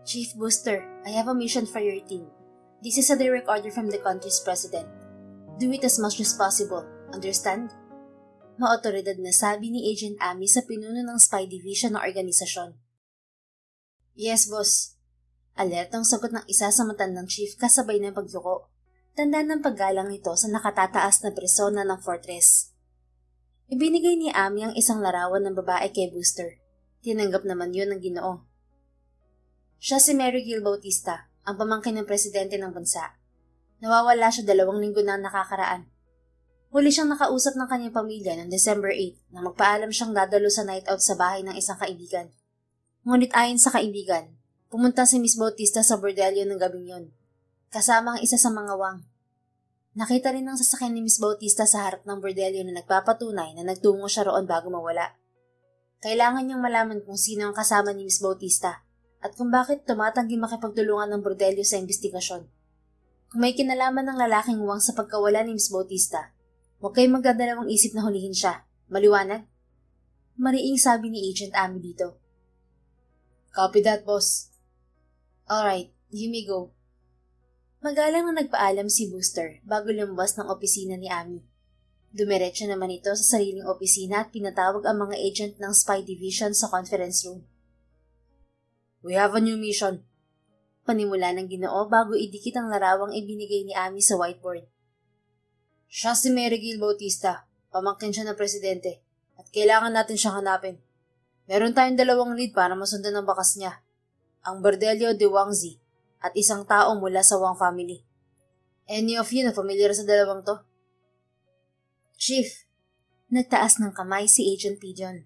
Chief Booster, I have a mission for your team. This is a direct order from the country's president. Do it as much as possible, understand? Maotoridad na sabi ni Agent Amy sa pinuno ng spy division ng organisasyon. Yes, boss. Alertang sagot ng isa sa matandang chief kasabay ng pagyuko. Tanda ng paggalang nito sa nakatataas na persona ng fortress. Ibinigay ni Amy ang isang larawan ng babae kay Booster. Tinanggap naman yun ng Ginoo. Siya si Mary Gil Bautista, ang pamangkin ng presidente ng bansa. Nawawala siya 2 linggo na nakakaraan. Huli siyang nakausap ng kanyang pamilya noong December 8 na magpaalam siyang dadalo sa night out sa bahay ng isang kaibigan. Ngunit ayon sa kaibigan, pumunta si Miss Bautista sa bordelyo ng gabing yun, kasama ang isa sa mga wang. Nakita rin ang sasakyan ni Miss Bautista sa harap ng bordelyo na nagpapatunay na nagtungo siya roon bago mawala. Kailangan niyang malaman kung sino ang kasama ni Miss Bautista at kung bakit tumatanggi makipagtulungan ng bordelyo sa investigasyon. Kung may kinalaman ng lalaking wang sa pagkawala ni Miss Bautista, huwag kayong magdadalawang isip na hulihin siya. Maliwanag? Mariing sabi ni Agent Amy dito. Copy that, boss. Alright, you may go. Magalang na nagpaalam si Booster bago lumabas ng opisina ni Amy. Dumiretso naman ito sa sariling opisina at pinatawag ang mga agent ng spy division sa conference room. We have a new mission. Panimula ng Ginoo bago idikit ang larawang ibinigay ni Amy sa whiteboard. Siya si Mary Gil Bautista, pamangkin siya ng presidente, at kailangan natin siyang hanapin. Meron tayong 2 lead para masundan ang bakas niya, ang Bordelyo de Wangzi at isang tao mula sa Wang family. Any of you na familiar sa 2 to? Chief, nagtaas ng kamay si Agent Pigeon.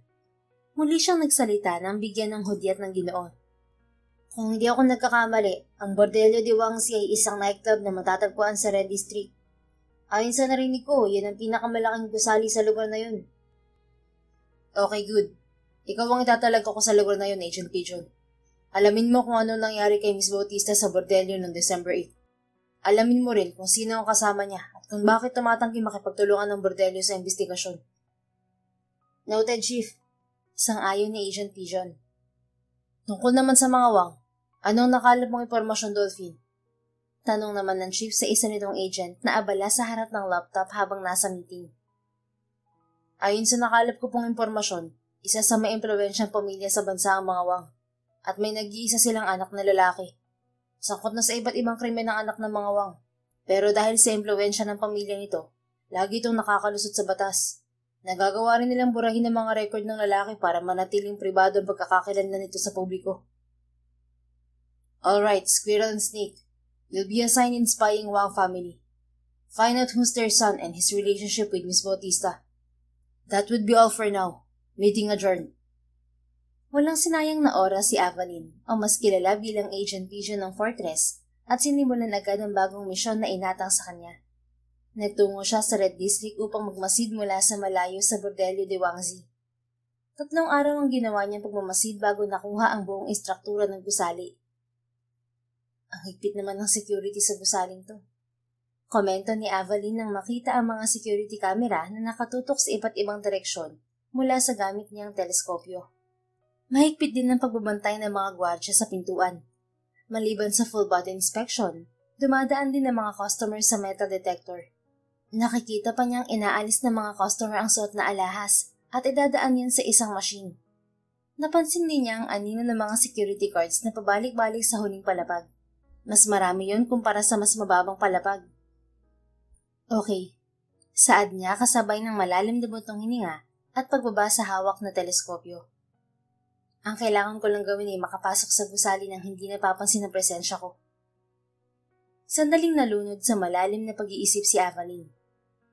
Muli siyang nagsalita nang bigyan ng hudyat ng Ginoo. Kung hindi ako nagkakamali, ang Bordelyo de Wangzi ay isang nightclub na matatagpuan sa Red District. Ayon sa narinig ko, yan ang pinakamalaking gusali sa lugar na yun. Okay, good. Ikaw ang itatalag ko sa lugar na yun, Agent Pigeon. Alamin mo kung ano nangyari kay Miss Bautista sa bordelyo noong December 8. Alamin mo rin kung sino ang kasama niya at kung bakit tumatanggi makipagtulungan ng bordelyo sa investigasyon. Noted, Chief. Sang-ayon ni Agent Pigeon. Tungkol naman sa mga wang, anong nakalap mong impormasyon, Dolphin? Tanong naman ng Chief sa isa nitong agent na abala sa harap ng laptop habang nasa meeting. Ayon sa nakalap ko pong impormasyon, isa sa may impluwensyang pamilya sa bansa ang mga wang, at may nag-iisa silang anak na lalaki. Sangkot na sa iba't ibang krimen ng anak ng mga wang, pero dahil sa impluwensya ng pamilya nito, lagi itong nakakalusot sa batas. Nagagawa rin nilang burahin ang mga record ng lalaki para manatiling pribado ang pagkakakilanlan nito sa publiko. Alright, Squirrel and Snake. You'll be assigned in spying Wang family. Find out who's their son and his relationship with Miss Bautista. That would be all for now. Meeting adjourned. Walang sinayang na oras si Avalyn, o mas kilala bilang Agent Pigeon ng Fortress, at sinimulan agad ang bagong misyon na inatang sa kanya. Nagtungo siya sa Red District upang magmasid mula sa malayo sa Bordelyo de Wangzi. 3 araw ang ginawa niyang pagmamasid bago nakuha ang buong istruktura ng gusali. Ang higpit naman ng security sa gusaling to. Komento ni Avalyn nang makita ang mga security camera na nakatutok sa iba't ibang direksyon mula sa gamit niyang teleskopyo. Mahigpit din ang pagbabantay ng mga gwardya sa pintuan. Maliban sa full body inspection, dumadaan din ang mga customer sa metal detector. Nakikita pa niyang inaalis ng mga customer ang suot na alahas at idadaan yan sa isang machine. Napansin din niya ang anino ng mga security guards na pabalik-balik sa huling palapag. Mas marami yon kumpara sa mas mababang palapag. Okay. Saad niya kasabay ng malalim na butong hininga at pagbaba sa hawak na teleskopyo. Ang kailangan ko lang gawin ay makapasok sa gusali nang hindi napapansin ang presensya ko. Sandaling nalunod sa malalim na pag-iisip si Avalyn.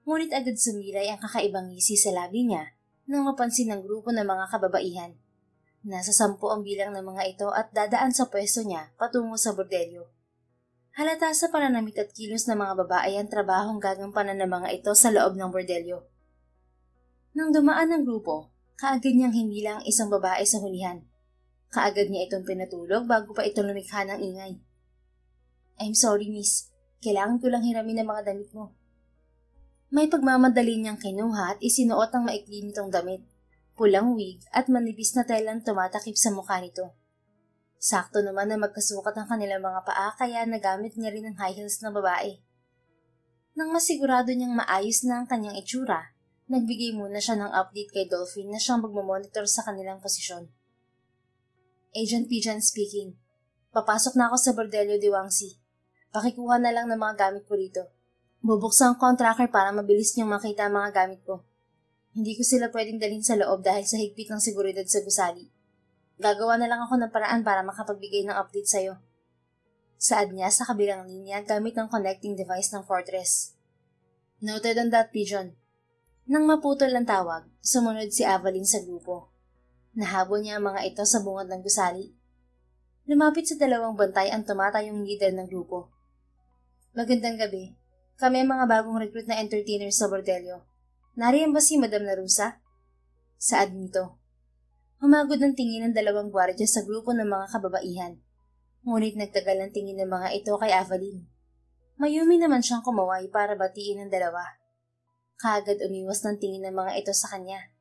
Ngunit agad sumilay ang kakaibang ngisi sa labi niya nang mapansin ng grupo ng mga kababaihan. Nasa 10 ang bilang ng mga ito at dadaan sa pwesto niya patungo sa bordelyo. Halata sa pananamit at kilos ng mga babae ang trabahong gagampanan ng mga ito sa loob ng bordelyo. Nang dumaan ang grupo, kaagad niyang hinila ang isang babae sa hulihan. Kaagad niya itong pinatulog bago pa ito lumikha ng ingay. I'm sorry, miss. Kailangan ko lang hiramin ang mga damit mo. May pagmamadali niyang kinuha at isinuot ang maikli nitong damit, pulang wig at manipis na telang tumatakip sa mukha nito. Sakto naman na magkasukat ang kanilang mga paa kaya nagamit niya rin ang high heels na babae. Nang masigurado niyang maayos na ang kanyang itsura, nagbigay muna siya ng update kay Dolphin na siyang magmamonitor sa kanilang posisyon. Agent Pigeon speaking. Papasok na ako sa Bordello de Wangsi. Pakikuha na lang ng mga gamit ko rito. Bubuksan ko ang tracker para mabilis niyong makita ang mga gamit ko. Hindi ko sila pwedeng dalhin sa loob dahil sa higpit ng seguridad sa gusali. Gagawa na lang ako ng paraan para makapagbigay ng update sa'yo. Saad niya sa kabilang linya gamit ang connecting device ng Fortress. Noted on that, Pigeon. Nang maputol ang tawag, sumunod si Avaline sa grupo. Nahabol niya ang mga ito sa bungad ng gusali. Lumapit sa dalawang bantay ang tumatayong leader ng grupo. Magandang gabi. Kami ang mga bagong recruit na entertainers sa Bordello. Nariyan ba si Madam Larusa? Saad nito. Humagod ang tingin ng dalawang gwardiya sa grupo ng mga kababaihan. Ngunit nagtagal ang tingin ng mga ito kay Avaline. Mayumi naman siyang kumaway para batiin ang dalawa. Kaagad umiwas ng tingin ng mga ito sa kanya.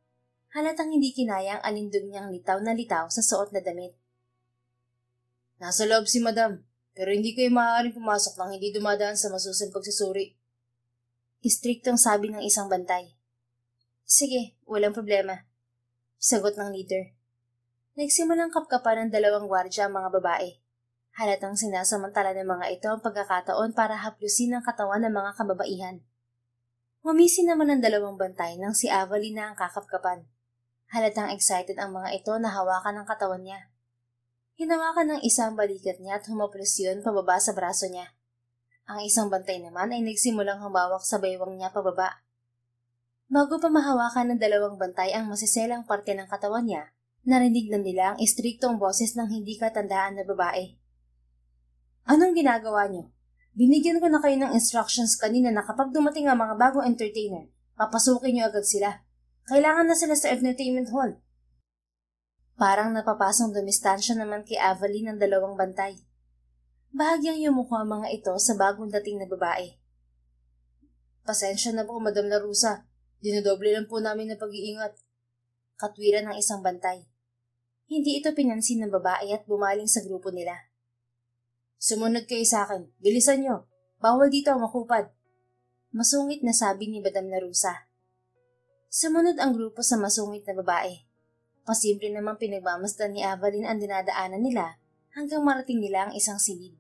Halatang hindi kinaya ang alindog niyang litaw na litaw sa suot na damit. Nasa loob si Madam, pero hindi kayo maaaring pumasok nang hindi dumadaan sa masusunod pagsusuri. Istriktong sabi ng isang bantay. Sige, walang problema. Sagot ng leader. Nagsimulang kapkapan ng dalawang gwardya ang mga babae. Halatang sinasamantala ng mga ito ang pagkakataon para haplusin ang katawan ng mga kababaihan. Humisi naman ang dalawang bantay nang si Avaline na ang kakapkapan. Halatang excited ang mga ito na hawakan ang katawan niya. Hinawakan ng isang balikat niya at humaplos yun pababa sa braso niya. Ang isang bantay naman ay nagsimulang humawak sa baywang niya pababa. Bago pa mahawakan ng dalawang bantay ang masiselang parte ng katawan niya, narinig na nila ang istriktong boses ng hindi katandaan na babae. Anong ginagawa niyo? Binigyan ko na kayo ng instructions kanina na kapag dumating ang mga bagong entertainer, papasukin niyo agad sila. Kailangan na sila sa entertainment hall. Parang napapasong dumistansya naman kay Avaline ng dalawang bantay. Bahagyang yumuko ang mga ito sa bagong dating na babae. Pasensya na po, Madam Larusa. Dinodoble lang po namin ng pag-iingat. Katwiran ng isang bantay. Hindi ito pinansin ng babae at bumaling sa grupo nila. Sumunod kayo sa akin. Bilisan nyo. Bawal dito ang makupad. Masungit na sabi ni Madam Larusa. Sumunod ang grupo sa masungit na babae. Pasimple namang pinagmamasdan ni Avaline ang dinadaanan nila hanggang marating nila ang isang silid.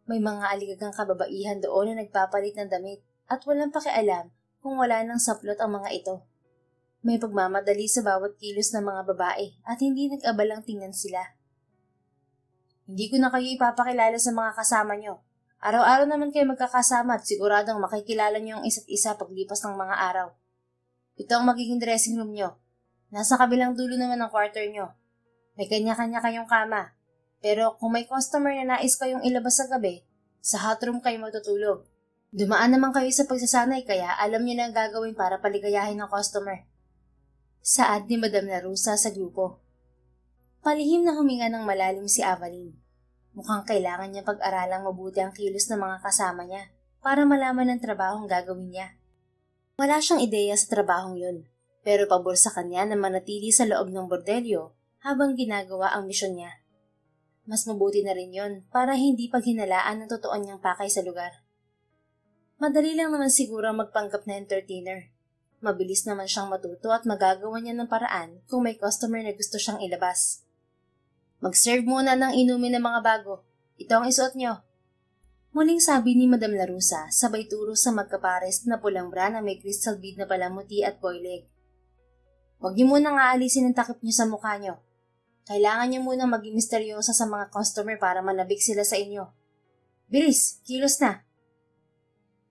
May mga aligagang kababaihan doon na nagpapalit ng damit at walang pakialam kung wala nang saplot ang mga ito. May pagmamadali sa bawat kilos ng mga babae at hindi nag-abalang tingnan sila. Hindi ko na kayo ipapakilala sa mga kasama nyo. Araw-araw naman kayo magkakasama at siguradong makikilala nyo ang isa't isa paglipas ng mga araw. Ito ang magiging dressing room nyo. Nasa kabilang dulo naman ang quarter nyo. May kanya-kanya kayong kama. Pero kung may customer na nais kayong ilabas sa gabi, sa hot room kayo matutulog. Dumaan naman kayo sa pagsasanay kaya alam niyo na ang gagawin para paligayahin ng customer. Saad ni Madam Larusa sa grupo. Palihim na huminga ng malalim si Avaline. Mukhang kailangan niya pag-aralang mabuti ang kilos ng mga kasama niya para malaman ang trabahong gagawin niya. Wala siyang ideya sa trabahong yun, pero pabor sa kanya na manatili sa loob ng bordelyo habang ginagawa ang misyon niya. Mas mabuti na rin yun para hindi paghinalaan ang totoo niyang pakay sa lugar. Madali lang naman siguro magpanggap na entertainer. Mabilis naman siyang matuto at magagawa niya ng paraan kung may customer na gusto siyang ilabas. Mag-serve muna ng inumin ng mga bago. Ito ang isuot niyo. Muling sabi ni Madam Larusa sabay turo sa magkapares na pulang bra na may crystal bead na palamuti at boyleg. Huwag niyo munang aalisin ang takip niyo sa mukha niyo. Kailangan niyo munang maging misteryosa sa mga customer para manabik sila sa inyo. Bilis, kilos na!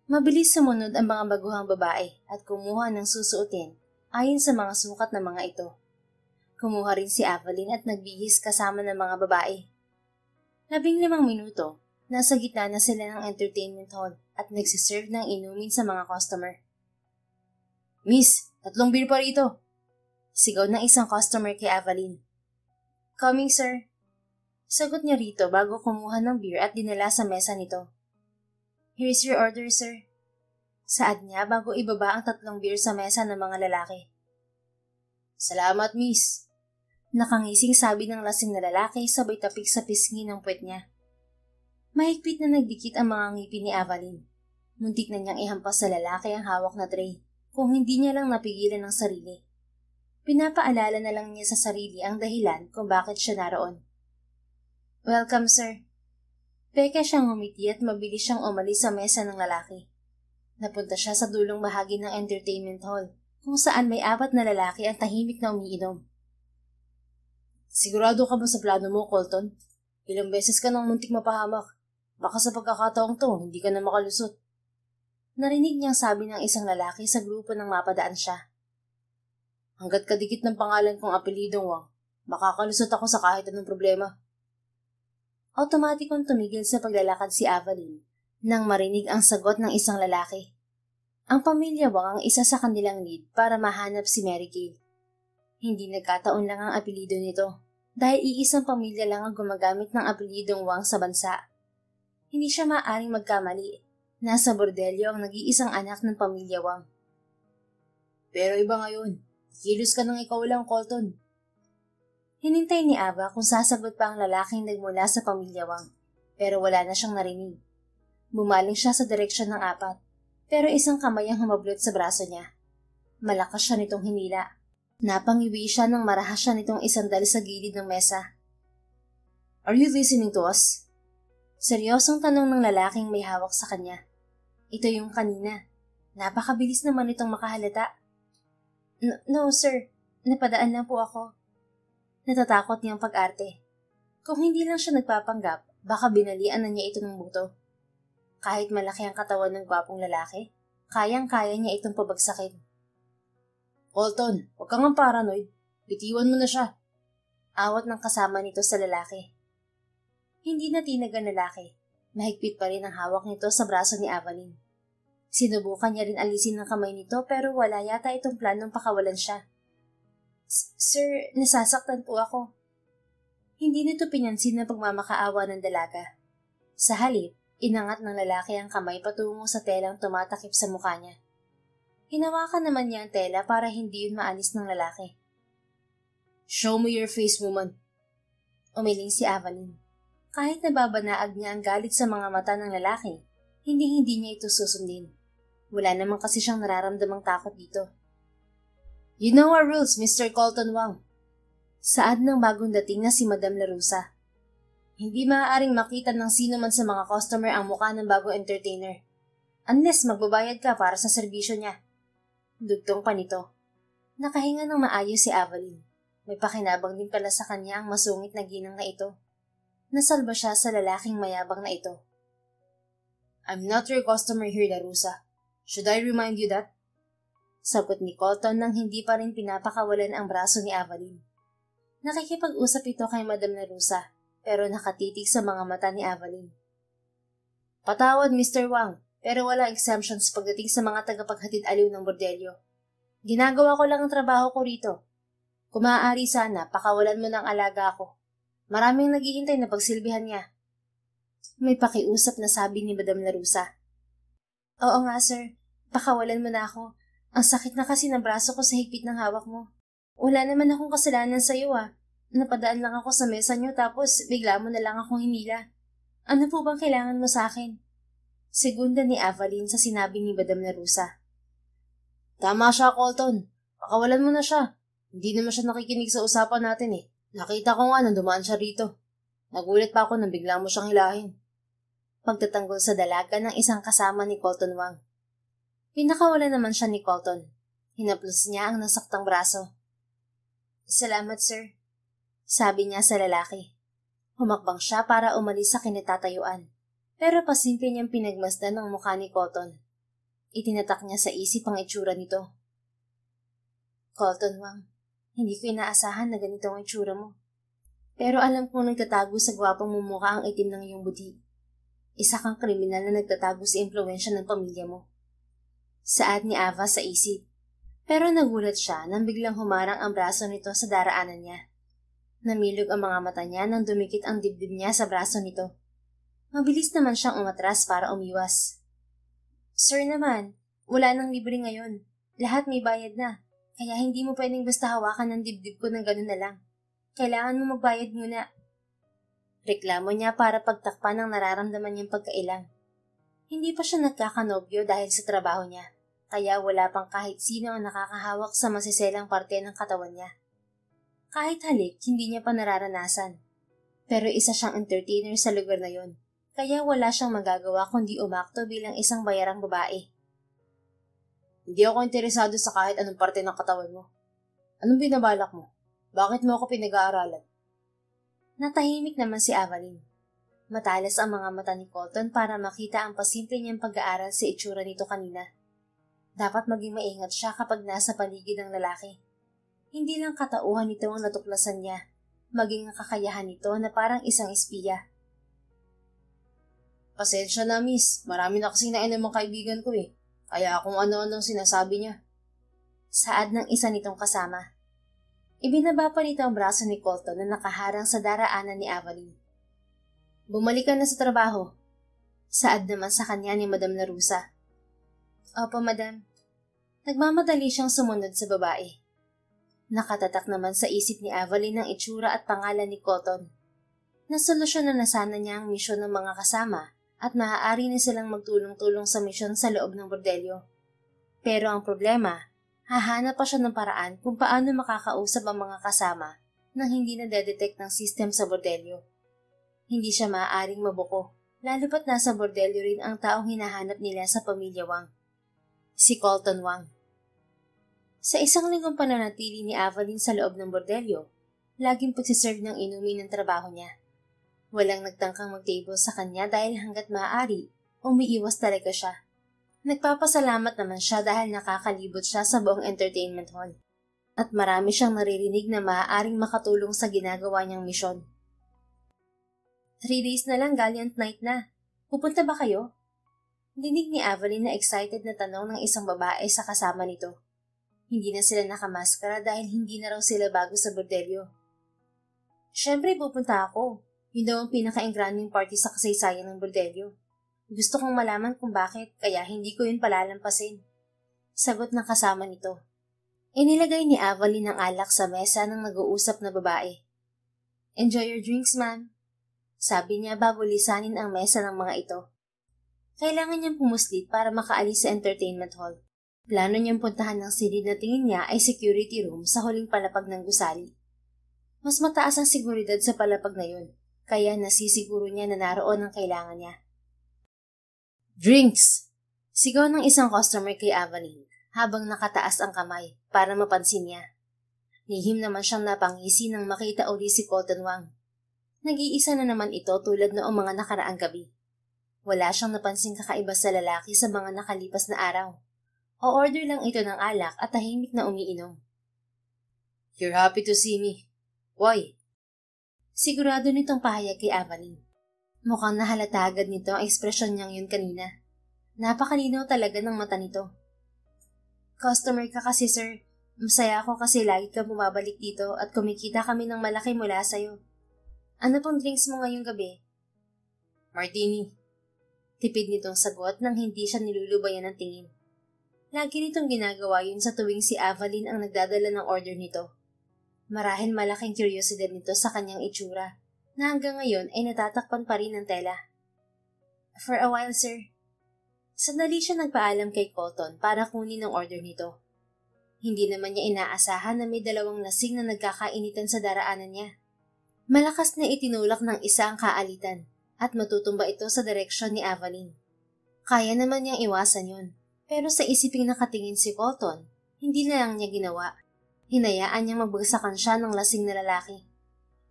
Mabilis sumunod ang mga baguhang babae at kumuha ng susuotin ayon sa mga sukat ng mga ito. Kumuha rin si Avaline at nagbihis kasama ng mga babae. 15 minuto, nasa gitna na sila ng entertainment hall at nagsiserve ng inumin sa mga customer. Miss, 3 beer pa rito! Sigaw ng isang customer kay Avaline. Coming, sir. Sagot niya rito bago kumuha ng beer at dinala sa mesa nito. Here's your order, sir. Saad niya bago ibaba ang 3 beer sa mesa ng mga lalaki. Salamat, miss. Nakangising sabi ng lasing na lalaki sabay tapik sa pisngi ng puwet niya. Mahigpit na nagdikit ang mga ngipin ni Evelyn. Muntik na niyang ihampas sa lalaki ang hawak na tray kung hindi niya lang napigilan ng sarili. Pinapaalala na lang niya sa sarili ang dahilan kung bakit siya naroon. Welcome, sir. Peke siyang umiti at mabilis siyang umalis sa mesa ng lalaki. Napunta siya sa dulong bahagi ng entertainment hall kung saan may 4 na lalaki ang tahimik na umiinom. Sigurado ka ba sa plano mo, Colton? Ilang beses ka nang muntik mapahamak. Baka sa pagkakataong to, hindi ka na makalusot. Narinig niyang sabi ng isang lalaki sa grupo nang mapadaan siya. Hanggat kadikit ng pangalan kong apelidong Wang, makakalusot ako sa kahit anong problema. Automatikong tumigil sa paglalakad si Evelyn nang marinig ang sagot ng isang lalaki. Ang pamilya Wang ang isa sa kanilang lead para mahanap si Mary Kay. Hindi nagkataon lang ang apelido nito dahil iisang pamilya lang ang gumagamit ng apelidong Wang sa bansa. Hindi siya maaaring magkamali. Nasa bordelyo ang nag-iisang anak ng pamilya Wang. Pero iba ngayon. Kilos ka nang ikaw lang, Colton. Hinintay ni Ava kung sasagot pa ang lalaking nagmula sa pamilya Wang, pero wala na siyang narinig. Bumaling siya sa direksyon ng 4, pero isang kamay ang humablot sa braso niya. Malakas siya nitong hinila. Napangiwi siya nang marahas siya nitong isandal sa gilid ng mesa. Are you listening to us? Seryosong tanong ng lalaking may hawak sa kanya. Ito yung kanina. Napakabilis naman itong makahalata. No, sir. Napadaan lang po ako. Natatakot niyang pag-arte. Kung hindi lang siya nagpapanggap, baka binalian na niya ito ng buto. Kahit malaki ang katawan ng gwapong lalaki, kayang-kaya niya itong pabagsakin. Colton, huwag kang ang paranoid. Bitiwan mo na siya. Awat ng kasama nito sa lalaki. Hindi na tinag ang lalaki. Mahigpit pa rin ang hawak nito sa braso ni Evelyn. Sinubukan niya rin alisin ng kamay nito pero wala yata itong planong pakawalan siya. Sir, nasasaktan po ako. Hindi nito pinansin ang pagmamakaawa ng dalaga. Sa halip, inangat ng lalaki ang kamay patungo sa telang tumatakip sa mukha niya. Hinawakan naman niya ang tela para hindi yun maalis ng lalaki. Show me your face, woman. Umiling si Evelyn. Kahit nababanaag niya ang galit sa mga mata ng lalaki, hindi niya ito susundin. Wala naman kasi siyang nararamdamang takot dito. You know our rules, Mr. Colton Wang. Saad ng bagong dating na si Madam Larusa. Hindi maaaring makita ng sino man sa mga customer ang mukha ng bagong entertainer. Unless magbabayad ka para sa serbisyo niya. Dugtong pa nito. Nakahinga ng maayos si Evelyn. May pakinabang din pala sa kanya ang masungit na ginang na ito. Nasalba siya sa lalaking mayabang na ito. I'm not your customer here, Larusa. Should I remind you that? Sagot ni Colton nang hindi pa rin pinapakawalan ang braso ni Evelyn. Nakikipag-usap ito kay Madam Larusa, pero nakatitig sa mga mata ni Evelyn. Patawad, Mr. Wang, pero walang exemptions pagdating sa mga tagapaghatid aliw ng bordelyo. Ginagawa ko lang ang trabaho ko rito. Kung maaari sana, pakawalan mo ng alaga ko. Maraming naghihintay na pagsilbihan niya. May pakiusap na sabi ni Madam Larusa. Oo nga, sir. Pakawalan mo na ako. Ang sakit na kasi ng braso ko sa higpit ng hawak mo. Wala naman akong kasalanan sa iyo, ah. Napadaan lang ako sa mesa niyo tapos bigla mo na lang akong hinila. Ano po bang kailangan mo sa akin? Segunda ni Evelyn sa sinabi ni Madam Larusa. Tama siya, Colton. Pakawalan mo na siya. Hindi naman siya nakikinig sa usapan natin eh. Nakita ko nga nang dumaan siya rito. Nagulat pa ako nang bigla mo siyang hilahin. Pagtatanggol sa dalaga ng isang kasama ni Colton Wang. Pinakawala naman siya ni Colton. Hinaplos niya ang nasaktang braso. Salamat, sir. Sabi niya sa lalaki. Humakbang siya para umalis sa kinatatayuan. Pero pasimple niyang pinagmasdan ng mukha ni Colton. Itinatak niya sa isip ang itsura nito. Colton Wang, hindi ko inaasahan na ganito ang itsura mo. Pero alam kong nagtatago sa gwapong mumukha ang itim ng iyong buti. Isa kang kriminal na nagtatago sa impluwensya ng pamilya mo. Saad ni Ava sa isip. Pero nagulat siya nang biglang humarang ang braso nito sa daraanan niya. Namilog ang mga mata niya nang dumikit ang dibdib niya sa braso nito. Mabilis naman siyang umatras para umiwas. Sir naman, wala nang libre ngayon. Lahat may bayad na, kaya hindi mo pwedeng basta hawakan ng dibdib ko ng ganun na lang. Kailangan mo magbayad muna. Reklamo niya para pagtakpan ang nararamdaman niyang pagkailang. Hindi pa siya nagkakanobyo dahil sa trabaho niya, kaya wala pang kahit sino ang nakakahawak sa masiselang parte ng katawan niya. Kahit halik, hindi niya pa nararanasan. Pero isa siyang entertainer sa lugar na yon, kaya wala siyang magagawa kundi umakto bilang isang bayarang babae. Hindi ako interesado sa kahit anong parte ng katawan mo. Anong binabalak mo? Bakit mo ako pinag-aaralan? Natahimik naman si Avaline. Matalas ang mga mata ni Colton para makita ang pasimple niyang pag-aaral sa itsura nito kanina. Dapat maging maingat siya kapag nasa paligid ng lalaki. Hindi lang katauhan nito ang natuklasan niya, maging ang kakayahan nito na parang isang espiya. Pasensya na, miss. Marami na kasi nainom ang kaibigan ko eh. Kaya kung ano-anong sinasabi niya. Saad ng isa nitong kasama. Ibinaba pa nito ang braso ni Colton na nakaharang sa daraanan ni Avaline. Bumalik ka na sa trabaho. Saad naman sa kanya ni Madam Larusa. Opo, madam. Nagmamadali siyang sumunod sa babae. Nakatatak naman sa isip ni Avaline ang itsura at pangalan ni Colton. Nasolusyonan na sana niya ang misyon ng mga kasama at maaari na silang magtulong-tulong sa misyon sa loob ng bordelyo. Pero ang problema, hahanap pa siya ng paraan kung paano makakausap ang mga kasama nang hindi na-detect ng system sa bordelyo. Hindi siya maaaring mabuko, lalo pat nasa bordelyo rin ang taong hinahanap nila sa pamilya Wang. Si Colton Wang. Sa isang linggong pananatili ni Avaline sa loob ng bordelyo, laging pagsiserve ng inumin ng trabaho niya. Walang nagtangkang mag-table sa kanya dahil hanggat maaari, umiiwas talaga siya. Nagpapasalamat naman siya dahil nakakalibot siya sa buong entertainment hall. At marami siyang naririnig na maaaring makatulong sa ginagawa niyang misyon. 3 days na lang, Gallant Night na. Pupunta ba kayo? Dinig ni Avaline na excited na tanong ng isang babae sa kasama nito. Hindi na sila nakamaskara dahil hindi na raw sila bago sa bordelyo. Siyempre pupunta ako. Yun daw ang pinaka-engranding party sa kasaysayan ng bordelyo. Gusto kong malaman kung bakit, kaya hindi ko yun palalampasin. Sagot ng kasama nito. Inilagay ni Avaline ang alak sa mesa ng nag-uusap na babae. Enjoy your drinks, ma'am. Sabi niya bago lisanin ang mesa ng mga ito. Kailangan niyang pumuslit para makaalis sa entertainment hall. Plano niyang puntahan ng silid na tingin niya ay security room sa huling palapag ng gusali. Mas mataas ang seguridad sa palapag na yun, kaya nasisiguro niya na naroon ang kailangan niya. Drinks! Sigaw ng isang customer kay Avaline habang nakataas ang kamay para mapansin niya. Lihim naman siyang napangisi nang makita uli si Colton Wang. Nag-iisa na naman ito tulad noong mga nakaraang gabi. Wala siyang napansing kakaiba sa lalaki sa mga nakalipas na araw. O-order lang ito ng alak at tahimik na umiinom. You're happy to see me. Why? Sigurado nitong pahayag kay Avaline. Mukhang nahalata agad nito ang ekspresyon niyang yun kanina. Napakalinaw talaga ng mata nito. Customer ka kasi, sir. Masaya ako kasi lagi ka bumabalik dito at kumikita kami ng malaki mula sa'yo. Ano pong drinks mo ngayong gabi? Martini. Tipid nitong sagot nang hindi siya nilulubayan ng tingin. Lagi nitong ginagawa yun sa tuwing si Avaline ang nagdadala ng order nito. Marahil malaking kuryosidad nito sa kanyang itsura, na hanggang ngayon ay natatakpan pa rin ng tela. For a while, sir. Sandali siya nagpaalam kay Colton para kunin ang order nito. Hindi naman niya inaasahan na may 2 lasing na nagkakainitan sa daraanan niya. Malakas na itinulak ng isa ang kaalitan at matutumba ito sa direksyon ni Avaline. Kaya naman niyang iwasan yun, pero sa isiping nakatingin si Colton, hindi na lang niya ginawa. Hinayaan niyang magbagsakan siya ng lasing na lalaki.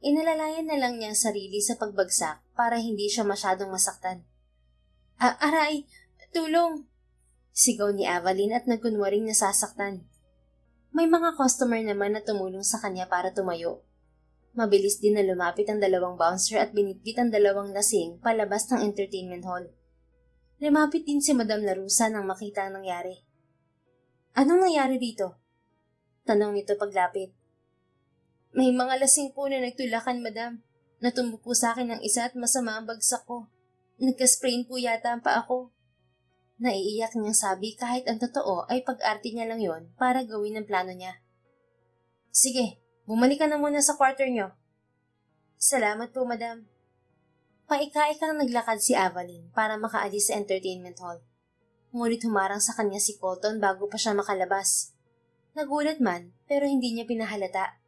Inalalayan na lang niya ang sarili sa pagbagsak para hindi siya masyadong masaktan. Aray! Tulong! Sigaw ni Avaline at nagkunwaring nasasaktan. May mga customer naman na tumulong sa kanya para tumayo. Mabilis din na lumapit ang 2 bouncer at binitbit ang 2 lasing palabas ng entertainment hall. Lumapit din si Madam Larusa nang makita ang nangyari. Anong nangyari dito? Tanong nito paglapit. May mga lasing po na nagtulakan, madam. Natumbo po sa akin ng isa at masama ang bagsak ko. Nagka-sprain po yata ang paa ko. Naiiyak niyang sabi kahit ang totoo ay pag-arte niya lang yon para gawin ang plano niya. Sige, Bumalik ka na muna sa quarter nyo. Salamat po, madam. Paika-ikang naglakad si Evelyn para makaalis sa entertainment hall. Ngunit humarang sa kanya si Colton bago pa siya makalabas. Nagulat man, pero hindi niya pinahalata.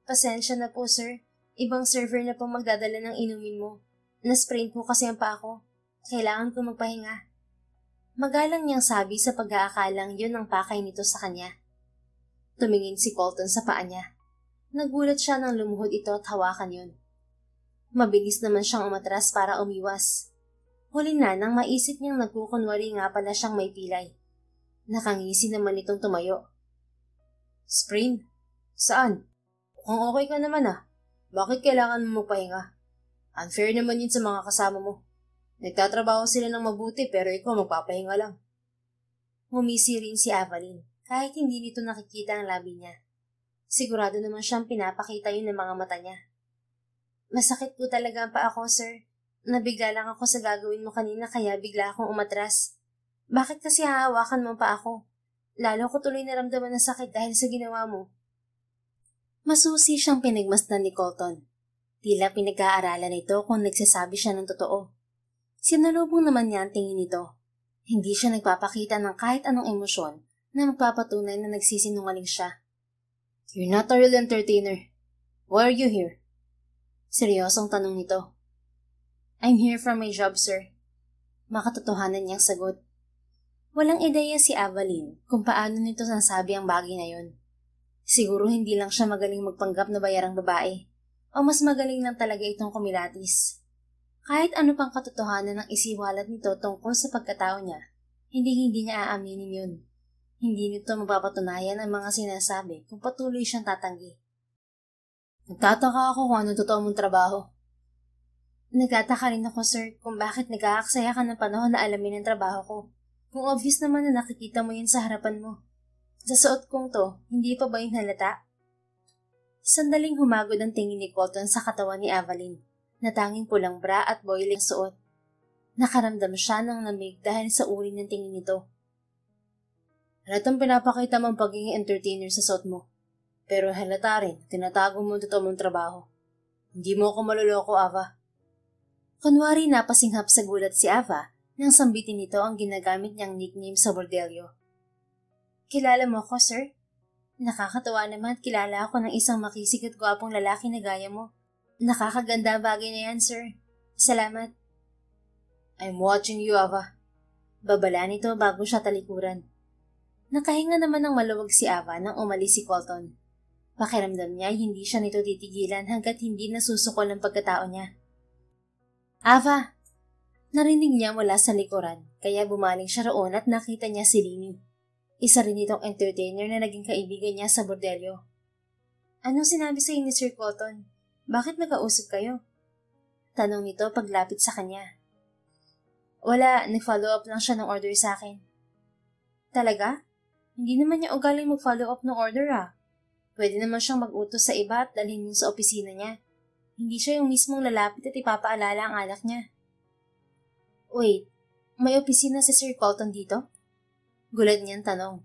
Pasensya na po, sir. Ibang server na po magdadala ng inumin mo. Nasprain po kasi ang paa ko. Kailangan ko magpahinga. Magalang niyang sabi sa pag-aakalang yun ang pakay nito sa kanya. Tumingin si Colton sa paa niya. Nagulat siya nang lumuhod ito at hawakan yun. Mabilis naman siyang umatras para umiwas. Huli na nang maisip niyang nagkukunwari nga pala siyang may pilay. Nakangisi naman itong tumayo. Sprain? Saan? Kung okay ka naman bakit kailangan mo magpahinga? Unfair naman yun sa mga kasama mo. Nagtatrabaho sila ng mabuti pero ikaw magpapahinga lang. Ngumisi rin si Evelyn kahit hindi nito nakikita ang labi niya. Sigurado naman siyang pinapakita yun ng mga mata niya. Masakit po talaga pa ako, sir. Nabigla lang ako sa gagawin mo kanina kaya bigla akong umatras. Bakit kasi hahawakan mo pa ako? Lalo ko tuloy naramdaman ng sakit dahil sa ginawa mo. Masusi siyang pinagmasdan ni Colton. Tila pinag-aaralan nito kung nagsasabi siya ng totoo. Sinalubong naman niya ang tingin nito. Hindi siya nagpapakita ng kahit anong emosyon na magpapatunay na nagsisinungaling siya. You're not a real entertainer. Why are you here? Seryosong tanong nito. I'm here for my job, sir. Makatotohanan niyang sagot. Walang ideya si Evelyn kung paano nito nasabi ang bagay na yun. Siguro hindi lang siya magaling magpanggap na bayarang babae o mas magaling lang talaga itong kumilatis. Kahit ano pang katotohanan ng isiwalat nito tungkol sa pagkatao niya, hindi niya aaminin yun. Hindi nito mapapatunayan ang mga sinasabi kung patuloy siyang tatanggi. Nagtataka ako kung anong totoo mong trabaho. Nagtataka rin ako, sir, kung bakit nag-aaksaya ka ng panahon na alamin ang trabaho ko. Kung obvious naman na nakikita mo yun sa harapan mo. Sa suot kong to, hindi pa ba yung halata? Sandaling humagod ang tingin ni Colton sa katawan ni Evelyn, na tanging pulang bra at boiling suot. Nakaramdam siya ng lamig dahil sa uri ng tingin nito. Halatang pinapakita mong pagiging entertainer sa suot mo. Pero halata rin, tinatago mo ang totoo mong trabaho. Hindi mo ako maluloko, Ava. Kunwari napasinghap sa gulat si Ava nang sambitin nito ang ginagamit niyang nickname sa bordelyo. Kilala mo ako, sir? Nakakatawa naman at kilala ako ng isang makisig at gwapong lalaki na gaya mo. Nakakaganda ang bagay na yan, sir. Salamat. I'm watching you, Ava. Babala nito bago siya talikuran. Nakahinga naman ng maluwag si Ava nang umalis si Colton. Pakiramdam niya hindi siya nito titigilan hanggat hindi nasusukol ang pagkatao niya. Ava! Narinig niya mula sa likuran kaya bumaling siya roon at nakita niya si Lini. Isa rin itong entertainer na naging kaibigan niya sa bordelyo. Anong sinabi sa ni Sir Colton? Bakit nagkausap kayo? Tanong nito paglapit sa kanya. Wala, nag-follow up lang siya ng order sa akin. Talaga? Hindi naman niya ugaling mag-follow up ng order Pwede naman siyang mag-utos sa iba at dalhin yun sa opisina niya. Hindi siya yung mismong lalapit at ipapaalala ang alak niya. Wait, may opisina si Sir Colton dito? Gulat niyang tanong.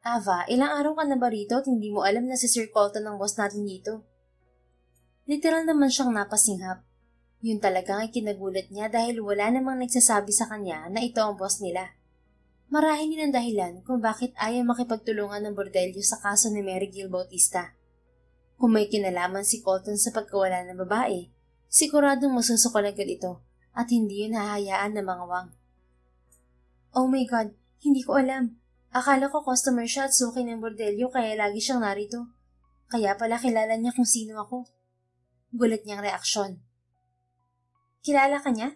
Ava, ilang araw ka na ba rito at hindi mo alam na si Sir Colton ang boss natin dito? Literal naman siyang napasinghap. Yun talagang ay kinagulat niya dahil wala namang nagsasabi sa kanya na ito ang boss nila. Marahil yun ang dahilan kung bakit ayaw makipagtulungan ng bordelyo sa kaso ni Mary Gil Bautista. Kung may kinalaman si Colton sa pagkawala ng babae, siguradong masusukol agad ito at hindi yun hahayaan ng mga wang. Oh my God, hindi ko alam. Akala ko customer siya at suki ng bordelyo kaya lagi siyang narito. Kaya pala kilala niya kung sino ako. Gulat niyang reaksyon. Kilala ka niya?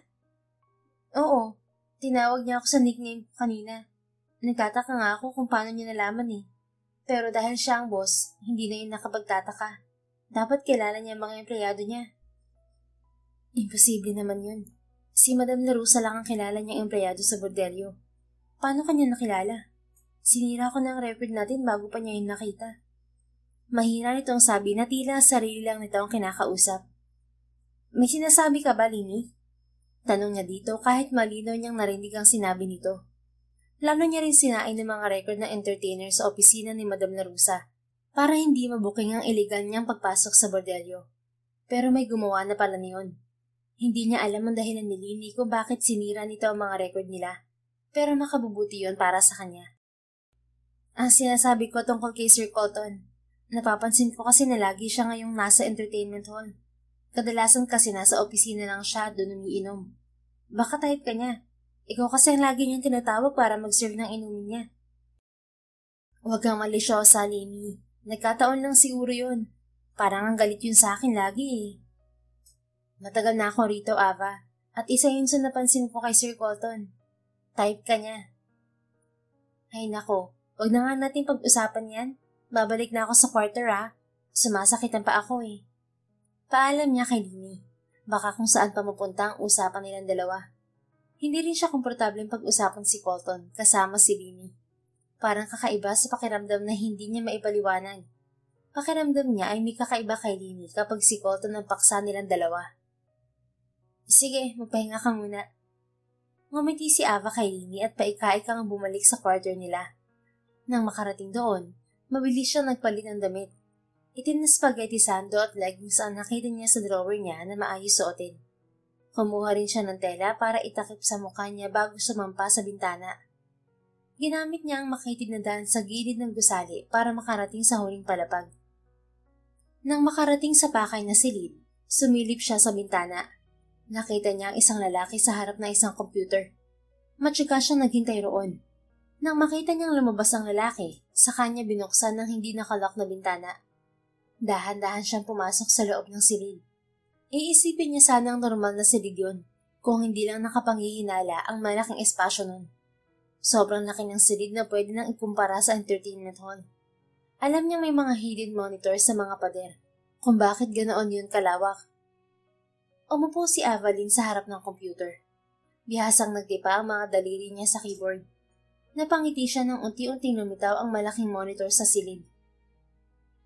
Oo. Tinawag niya ako sa nickname ko kanina. Nagtataka nga ako kung paano niya nalaman Pero dahil siya ang boss, hindi na yun nakapagtataka. Dapat kilala niya ang mga empleyado niya. Imposible naman yun. Si Madam Larusa lang ang kilala niyang empleyado sa bordelyo. Paano kanya nakilala? Sinira ko ng record natin bago pa niya yun nakita. Mahina nitong sabi na tila sarili lang nito ang kinakausap. May sinasabi ka ba, Lini? Tanong niya dito kahit malinaw niyang narinig ang sinabi nito. Lalo niya rin sinain ng mga record ng entertainer sa opisina ni Madam Larusa. para hindi mabuking ang iligal niyang pagpasok sa bordelyo. Pero may gumawa na pala niyon. Hindi niya alam ang dahilan ni Lily kung bakit sinira nito ang mga record nila, pero makabubuti yon para sa kanya. Ang sinasabi ko tungkol kay Sir Colton, napapansin ko kasi na lagi siya ngayong nasa entertainment hall. Kadalasan kasi nasa opisina lang siya doon umiinom. Baka type ka niya. Ikaw kasi ang lagi niyang tinatawag para mag-serve ng inumin niya. Huwag kang malisyosa, Lily. Nagkataon lang siguro yun. Parang ang galit yun sa akin lagi eh. Matagal na ako rito, Ava. At isa yun sa napansin ko kay Sir Colton. Type ka niya. Ay nako, huwag na nga natin pag-usapan yan. Babalik na ako sa quarter Sumasakitan pa ako eh. Paalam niya kay Lily. Baka kung saan pa mapunta ang usapan nilang dalawa. Hindi rin siya komportableng pag-usapan si Colton kasama si Lily. Parang kakaiba sa pakiramdam na hindi niya maipaliwanag. Pakiramdam niya ay may kakaiba kay Lily kapag si Colton ang paksa nilang dalawa. Sige, magpahinga ka muna. Ngumiti si Ava kay Lily at paika-ikang bumalik sa quarter nila. Nang makarating doon, mabilis siyang nagpalit ng damit. Itim na spaghetti sando at leggings ang nakita niya sa drawer niya na maayos suotin. Kumuha rin siya ng tela para itakip sa mukha niya bago sumampa sa bintana. Ginamit niya ang makitid na daan sa gilid ng gusali para makarating sa huling palapag. Nang makarating sa pakay na silid, sumilip siya sa bintana. Nakita niya ang isang lalaki sa harap ng isang computer. Matyaga siyang naghintay roon. Nang makita niyang lumabas ang lalaki, sa kanya binuksan ng hindi nakalak na bintana. Dahan-dahan siyang pumasok sa loob ng silid. Iisipin niya sana ang normal na silid yun, kung hindi lang nakapanghihinala ang malaking espasyo nun. Sobrang laki ng silid na pwede nang ikumpara sa entertainment hall. Alam niya may mga hidden monitors sa mga pader, kung bakit ganoon yun kalawak. Umupo si Evelyn sa harap ng computer. Bihasang nagtipa ang mga daliri niya sa keyboard. Napangiti siya nang unti-unting lumitaw ang malaking monitor sa silid.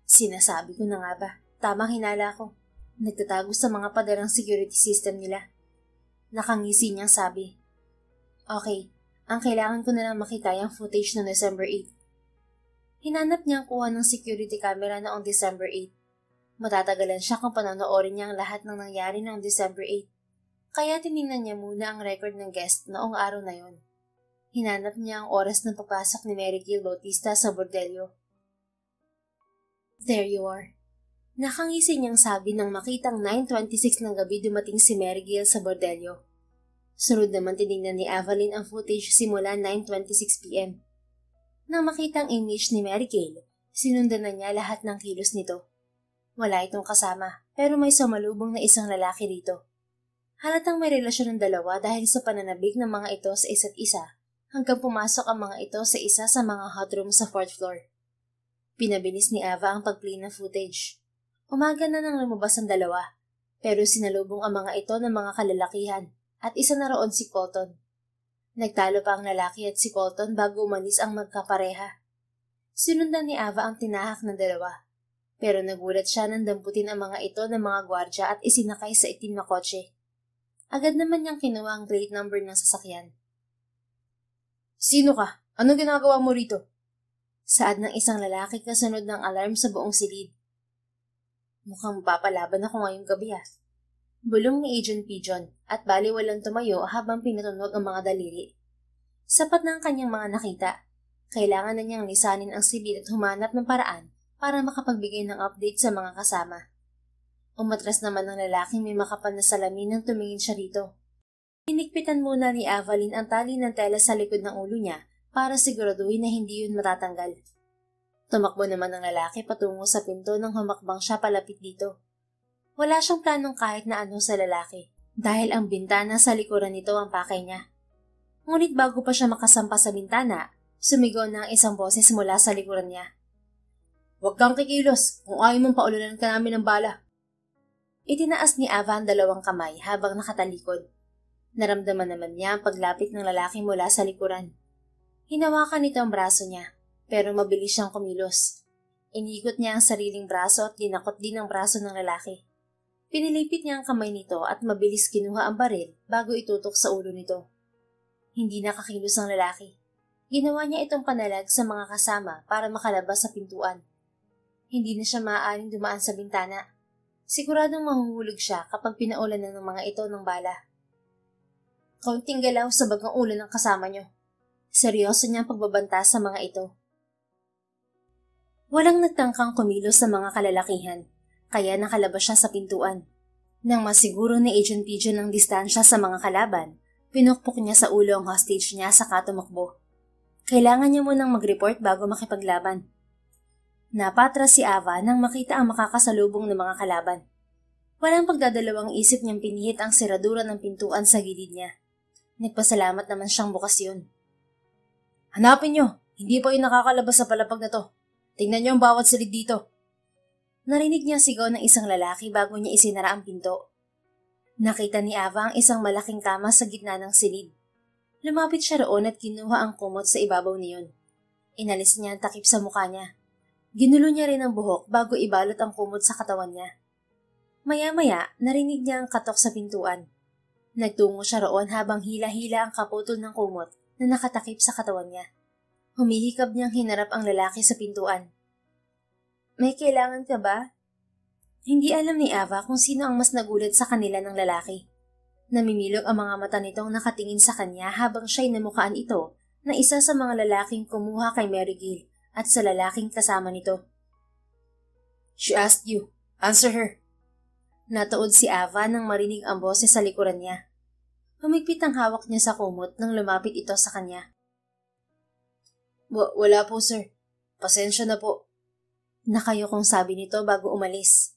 Sinasabi ko na nga ba, tamang hinala ko. Nagtatago sa mga pader ang security system nila. Nakangisi niyang sabi. Okay, ang kailangan ko na lang makita yung footage ng December 8. Hinanap niya ang kuha ng security camera noong December 8. Matatagalan siya kung panonoorin niya ang lahat ng nangyari noong December 8. Kaya tinignan niya muna ang record ng guest noong araw na yon. Hinanap niya ang oras ng pagpasok ni Mary Gil Bautista sa bordelyo. There you are. Nakangisi niyang sabi nang makitang 9:26 ng gabi dumating si Mary Gil sa bordelyo. Sunod naman tinignan ni Evelyn ang footage simula 9:26 p.m. Nang makita ang image ni Mary Gil, sinundan na niya lahat ng kilos nito. Wala itong kasama, pero may sumalubong na isang lalaki rito. Halatang may relasyon ng dalawa dahil sa pananabik ng mga ito sa isa't isa, hanggang pumasok ang mga ito sa isa sa mga hot room sa 4th floor. Pinabilis ni Ava ang pag-play ng footage. Umaga na nang lumabas ang dalawa, pero sinalubong ang mga ito ng mga kalalakihan, at isa na roon si Colton. Nagtalo pa ang lalaki at si Colton bago umalis ang magkapareha. Sinundan ni Ava ang tinahak ng dalawa. Pero nagulat siya nang damputin ang mga ito ng mga gwardya at isinakay sa itim na kotse. Agad naman niyang kinuha ang plate number ng sasakyan. Sino ka? Anong ginagawa mo rito? Saad ng isang lalaki kasunod ng alarm sa buong silid. Mukhang mapapalaban ako ngayong gabi Bulong ni Agent Pigeon at bali walang tumayo habang pinatunog ang mga daliri. Sapat na ang kanyang mga nakita. Kailangan na niyang lisanin ang silid at humanap ng paraan para makapagbigay ng update sa mga kasama. Umatras naman ng lalaking may makapal na salamin nang tumingin siya rito. Hinigpitan muna ni Evelyn ang tali ng tela sa likod ng ulo niya para siguraduhin na hindi yun matatanggal. Tumakbo naman ang lalaki patungo sa pinto nang humakbang siya palapit dito. Wala siyang planong kahit na ano sa lalaki dahil ang bintana sa likuran nito ang pakay niya. Ngunit bago pa siya makasampa sa bintana, sumigaw na ang isang boses mula sa likuran niya. Huwag kang kikilos kung ayaw mong paulunan ka namin ng bala. Itinaas ni Ava ang dalawang kamay habang nakatalikod. Naramdaman naman niya ang paglapit ng lalaki mula sa likuran. Hinawakan nito ang braso niya, pero mabilis siyang kumilos. Inikot niya ang sariling braso at dinakot din ang braso ng lalaki. Pinilipit niya ang kamay nito at mabilis kinuha ang baril bago itutok sa ulo nito. Hindi nakakilos ang lalaki. Ginawa niya itong panalag sa mga kasama para makalabas sa pintuan. Hindi na siya maaaring dumaan sa bintana. Siguradong mahuhulog siya kapag pinaulan na ng mga ito ng bala. Kaunting galaw sa bagang ulo ng kasama niyo. Seryoso niyang pagbabanta sa mga ito. Walang nagtangkang kumilos sa mga kalalakihan, kaya nakalabas siya sa pintuan. Nang masiguro ni Agent Pigeon ng distansya sa mga kalaban, pinukpok niya sa ulo ang hostage niya saka tumakbo. Kailangan niya munang mag-report bago makipaglaban. Napatras si Ava nang makita ang makakasalubong ng mga kalaban. Walang pagdadalawang isip niyang pinihit ang seradura ng pintuan sa gilid niya. Nagpasalamat naman siyang bukas yun. Hanapin niyo! Hindi pa yung nakakalabas sa palapag na to. Tingnan niyo ang bawat silid dito. Narinig niya sigaw ng isang lalaki bago niya isinara ang pinto. Nakita ni Ava ang isang malaking kama sa gitna ng silid. Lumapit siya roon at kinuha ang kumot sa ibabaw niyon. Inalis niya ang takip sa mukha niya. Ginulo niya rin ang buhok bago ibalot ang kumot sa katawan niya. Maya-maya, narinig niya ang katok sa pintuan. Nagtungo siya roon habang hila-hila ang kaputol ng kumot na nakatakip sa katawan niya. Humihikab niyang hinarap ang lalaki sa pintuan. May kailangan ka ba? Hindi alam ni Ava kung sino ang mas nagulat sa kanila ng lalaki. Namimilog ang mga mata nitong nakatingin sa kanya habang siya'y namukaan ito na isa sa mga lalaking kumuha kay Mary Gill at sa lalaking kasama nito. She asked you. Answer her. Natuod si Ava nang marinig ang boses sa likuran niya. Humigpit ang hawak niya sa kumot nang lumapit ito sa kanya. Wala po, sir. Pasensya na po. Nakayokong sabi nito bago umalis.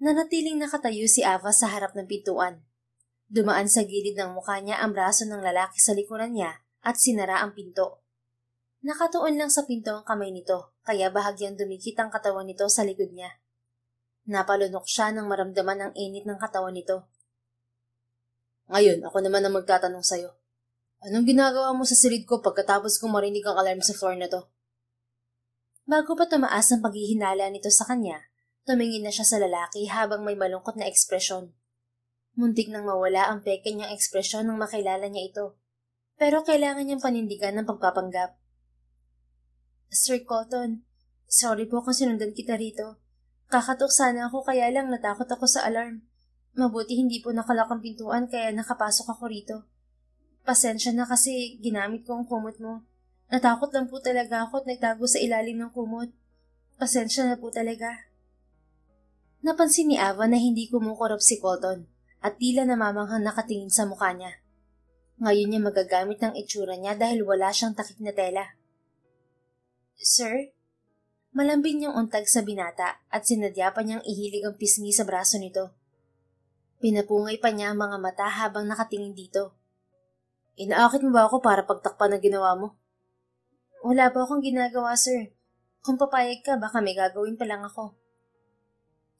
Nanatiling nakatayo si Ava sa harap ng pintuan. Dumaan sa gilid ng mukha niya ang braso ng lalaki sa likuran niya at sinara ang pinto. Nakatuon lang sa pinto ang kamay nito, kaya bahagyang dumikit ang katawan nito sa likod niya. Napalunok siya nang maramdaman ang init ng katawan nito. Ngayon, ako naman ang magtatanong sa'yo. Anong ginagawa mo sa silid ko pagkatapos kong marinig ang alarm sa floor na to? Bago pa tumaas ang paghihinala nito sa kanya, tumingin na siya sa lalaki habang may malungkot na ekspresyon. Muntik nang mawala ang peke niyang ekspresyon nang makilala niya ito. Pero kailangan niyang panindigan ng pagpapanggap. Sir Colton, sorry po kung sinundan kita rito. Kakatok sana ako kaya lang natakot ako sa alarm. Mabuti hindi po nakalak ang pintuan kaya nakapasok ako rito. Pasensya na kasi ginamit ko ang kumot mo. Natakot lang po talaga ako at nagtago sa ilalim ng kumot. Pasensya na po talaga. Napansin ni Ava na hindi kumukurap si Colton at tila namamanghang nakatingin sa mukha niya. Ngayon niya magagamit ng itsura niya dahil wala siyang takip na tela. Sir? Malambing niyang untag sa binata at sinadya pa niyang ihilig ang pisngi sa braso nito. Pinapungay pa niya ang mga mata habang nakatingin dito. Inaakit mo ba ako para pagtakpan ang ginawa mo? Wala pa akong ginagawa, sir. Kung papayag ka, baka may gagawin pa lang ako.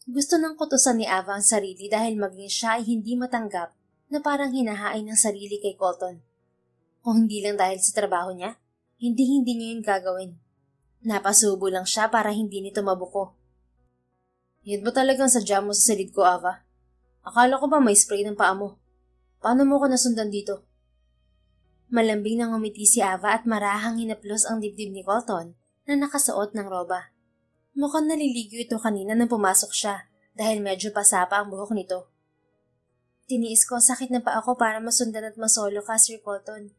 Gusto nang kutusan ni Ava ang sarili dahil maging siya ay hindi matanggap na parang hinahain ng sarili kay Colton. Kung hindi lang dahil sa trabaho niya, hindi niya yun gagawin. Napasubo lang siya para hindi nito mabuko. Yan ba talagang sadya mo sa silid ko, Ava? Akala ko ba may spray ng paa mo? Paano mo ko nasundan dito? Malambing nang umiti si Ava at marahang hinaplos ang dibdib ni Colton na nakasuot ng roba. Mukhang naliligo ito kanina nang pumasok siya dahil medyo pasapa ang buhok nito. Tiniis ko sakit na pa ako para masundan at masolo ka, Sir Colton.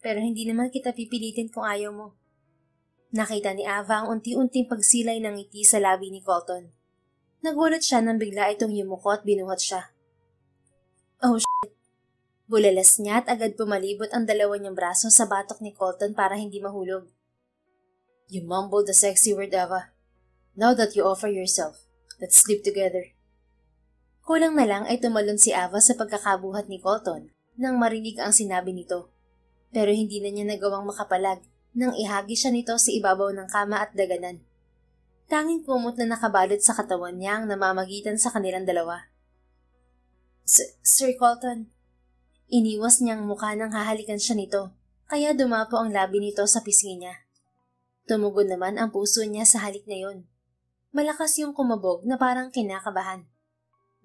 Pero hindi naman kita pipilitin kung ayaw mo. Nakita ni Ava ang unti-unting pagsilay ng ngiti sa labi ni Colton. Nagulat siya nang bigla itong yumuko at binuhat siya. Oh shit! Bulalas niya at agad pumalibot ang dalawa niyang braso sa batok ni Colton para hindi mahulog. You mumbled the sexy word, Ava. Now that you offer yourself, let's sleep together. Kulang na lang ay tumalon si Ava sa pagkakabuhat ni Colton nang marinig ang sinabi nito. Pero hindi na niya nagawang makapalag nang ihagi siya nito sa ibabaw ng kama at daganan. Tanging kumot na nakabalot sa katawan niya ang namamagitan sa kanilang dalawa. Sir Colton, iniwas niyang mukha nang hahalikan siya nito, kaya dumapo ang labi nito sa pisngi niya. Tumugon naman ang puso niya sa halik na yon. Malakas yung kumabog na parang kinakabahan.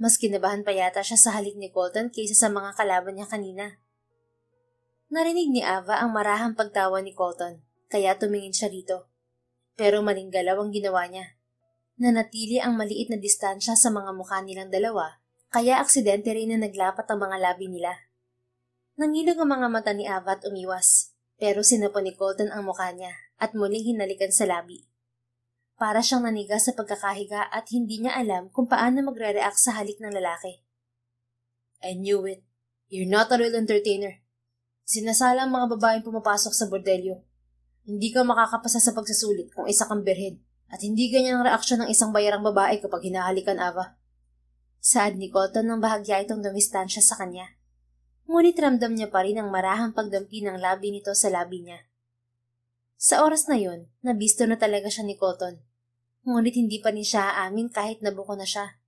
Mas kinabahan pa yata siya sa halik ni Colton kaysa sa mga kalaban niya kanina. Narinig ni Ava ang marahang pagtawa ni Colton, kaya tumingin siya rito. Pero maling galaw ang ginawa niya. Nanatili ang maliit na distansya sa mga mukha nilang dalawa, kaya aksidente rin na naglapat ang mga labi nila. Nangilog ang mga mata ni Ava at umiwas, pero sinapon ni Colton ang mukha niya at muling hinalikan sa labi. Para siyang naniga sa pagkakahiga at hindi niya alam kung paano magre-react sa halik ng lalaki. I knew it. You're not a real entertainer. Sinasala ang mga babaeng pumapasok sa bordelyo. Hindi ka makakapasa sa pagsusulit kung isa kang birhen at hindi ganyan ang reaksyon ng isang bayarang babae kapag hinahalikan, Ava. Saad ni Colton nang bahagya itong dumistansya sa kanya. Ngunit ramdam niya pa rin ang marahang pagdampi ng labi nito sa labi niya. Sa oras na yon, nabisto na talaga siya ni Colton. Ngunit hindi pa rin siya aamin kahit nabuko na siya.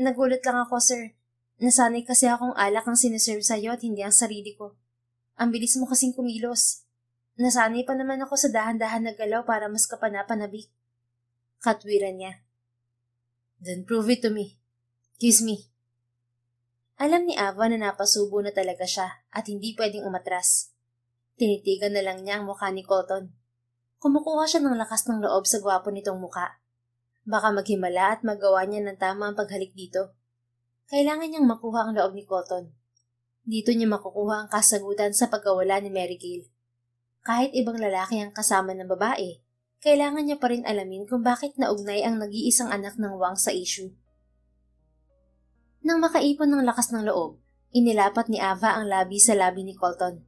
Nagulat lang ako, sir. Nasanay kasi akong alak ang siniserve sa'yo at hindi ang sarili ko. Ang bilis mo kasing kumilos. Nasanay pa naman ako sa dahan-dahan na galaw para mas kapanapanabik. Katwiran niya. Then prove it to me. Kiss me. Alam ni Ava na napasubo na talaga siya at hindi pwedeng umatras. Tinitigan na lang niya ang mukha ni Colton. Kumukuha siya ng lakas ng loob sa gwapo nitong mukha. Baka maghimala at magawa niya ng tama ang paghalik dito. Kailangan niyang makuha ang loob ni Colton. Dito niya makukuha ang kasagutan sa pagkawala ni Mary Gale. Kahit ibang lalaki ang kasama ng babae, kailangan niya pa rin alamin kung bakit naugnay ang nag-iisang anak ng Wang sa issue. Nang makaipon ng lakas ng loob, inilapat ni Ava ang labi sa labi ni Colton.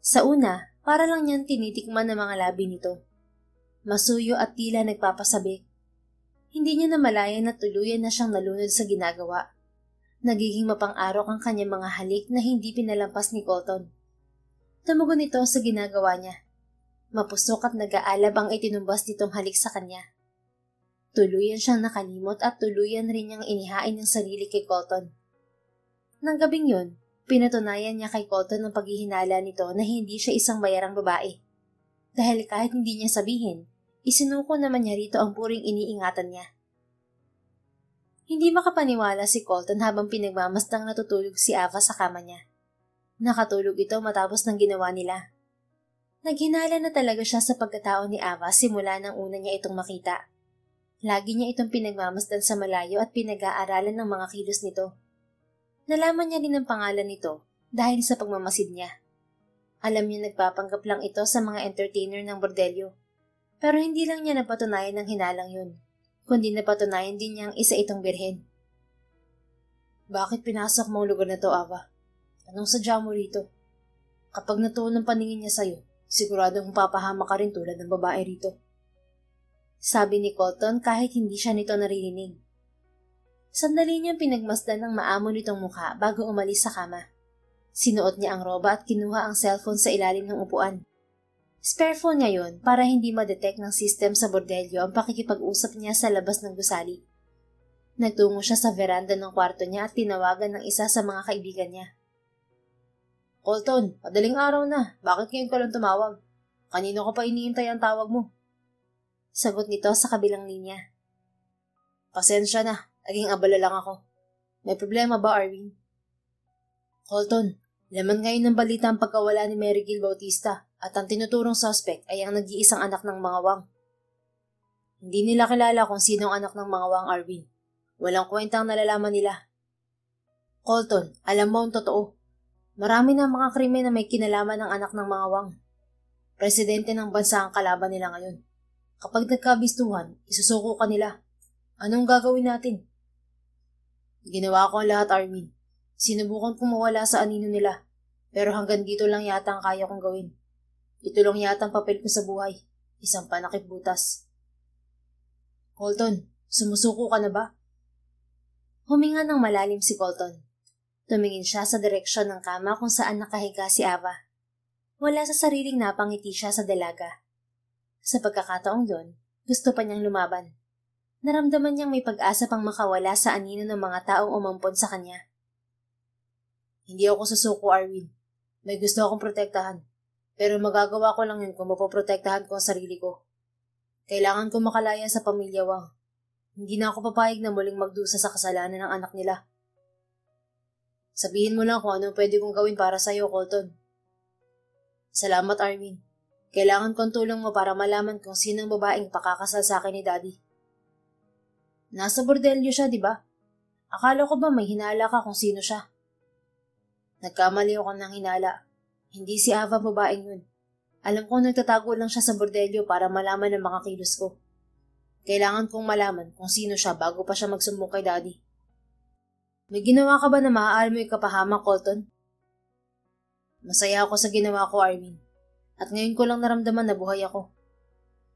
Sa una, para lang niyang tinitikman ng mga labi nito. Masuyo at tila nagpapasabik. Hindi niya namalayan na tuluyan na siyang nalunod sa ginagawa. Nagiging mapang-arok ang kanyang mga halik na hindi pinalampas ni Colton. Tumugon ito sa ginagawa niya. Mapusok at nag-aalab ang itinumbas nitong halik sa kanya. Tuluyan siyang nakalimot at tuluyan rin niyang inihain ang sarili kay Colton. Nang gabing yun, pinatunayan niya kay Colton ang paghihinala nito na hindi siya isang bayarang babae. Dahil kahit hindi niya sabihin, isinuko naman niya rito ang puring iniingatan niya. Hindi makapaniwala si Colton habang pinagmamastang natutulog si Ava sa kama niya. Nakatulog ito matapos ng ginawa nila. Naghinala na talaga siya sa pagkatao ni Ava simula nang una niya itong makita. Lagi niya itong pinagmamasdan sa malayo at pinag-aaralan ng mga kilos nito. Nalaman niya din ang pangalan nito dahil sa pagmamasid niya. Alam niya nagpapanggap lang ito sa mga entertainer ng bordelyo. Pero hindi lang niya napatunayan ng hinalang yun, kundi napatunayan din niyang isa itong birhen. Bakit pinasok mo ang lugar na to, Ava? Anong sadya mo rito? Kapag natuon ang paningin niya sa'yo, siguradong papahama ka rin tulad ng babae rito. Sabi ni Colton kahit hindi siya nito naririnig. Sandali niyang pinagmasdan ng maamo nitong mukha bago umalis sa kama. Sinuot niya ang roba at kinuha ang cellphone sa ilalim ng upuan. Spare phone niya yun para hindi ma-detect ng system sa bordelyo ang pakikipag-usap niya sa labas ng gusali. Nagtungo siya sa veranda ng kwarto niya at tinawagan ng isa sa mga kaibigan niya. Colton, madaling araw na. Bakit ngayon ka lang tumawag? Kanino ka pa iniintay ang tawag mo? Sagot nito sa kabilang linya. Pasensya na. Naging abala lang ako. May problema ba, Arwin? Colton, laman ngayon ng balita ang pagkawala ni Mary Gale Bautista at ang tinuturong suspect ay ang nag-iisang anak ng mga Wang. Hindi nila kilala kung sino ang anak ng mga Wang, Arwin. Walang kwentang nalalaman nila. Colton, alam mo ang totoo. Marami na mga krimen na may kinalaman ng anak ng mga Wang. Presidente ng bansa ang kalaban nila ngayon. Kapag nagkabistuhan, isusuko ka nila. Anong gagawin natin? Ginawa ko ang lahat, Armin. Sinubukan kong mawala sa anino nila. Pero hanggang dito lang yata ang kaya kong gawin. Ito lang yata ang papel ko sa buhay. Isang panakip butas. Colton, sumusuko ka na ba? Huminga ng malalim si Colton. Tumingin siya sa direksyon ng kama kung saan nakahiga si Ava. Wala sa sariling napangiti siya sa dalaga. Sa pagkakataong doon, gusto pa niyang lumaban. Naramdaman niyang may pag-asa pang makawala sa anino ng mga taong umampon sa kanya. Hindi ako susuko, Arwin. May gusto akong protektahan. Pero magagawa ko lang yun kung mapoprotektahan ko ang sarili ko. Kailangan ko makalaya sa pamilya Wang. Hindi na ako papayag na muling magdusa sa kasalanan ng anak nila. Sabihin mo lang kung anong pwede kong gawin para sa'yo, Colton. Salamat, Armin. Kailangan ko ang tulong mo para malaman kung sinong babaeng pakakasal sa akin ni Daddy. Nasa bordelyo siya, di ba? Akala ko ba may hinala ka kung sino siya? Nagkamali ako ng hinala. Hindi si Ava babaeng yun. Alam ko nagtatago lang siya sa bordelyo para malaman ang mga kilos ko. Kailangan kong malaman kung sino siya bago pa siya magsumbong kay Daddy. May ginawa ka ba na maaari mo ikapahamak, Colton? Masaya ako sa ginawa ko, Armin. At ngayon ko lang naramdaman na buhay ako.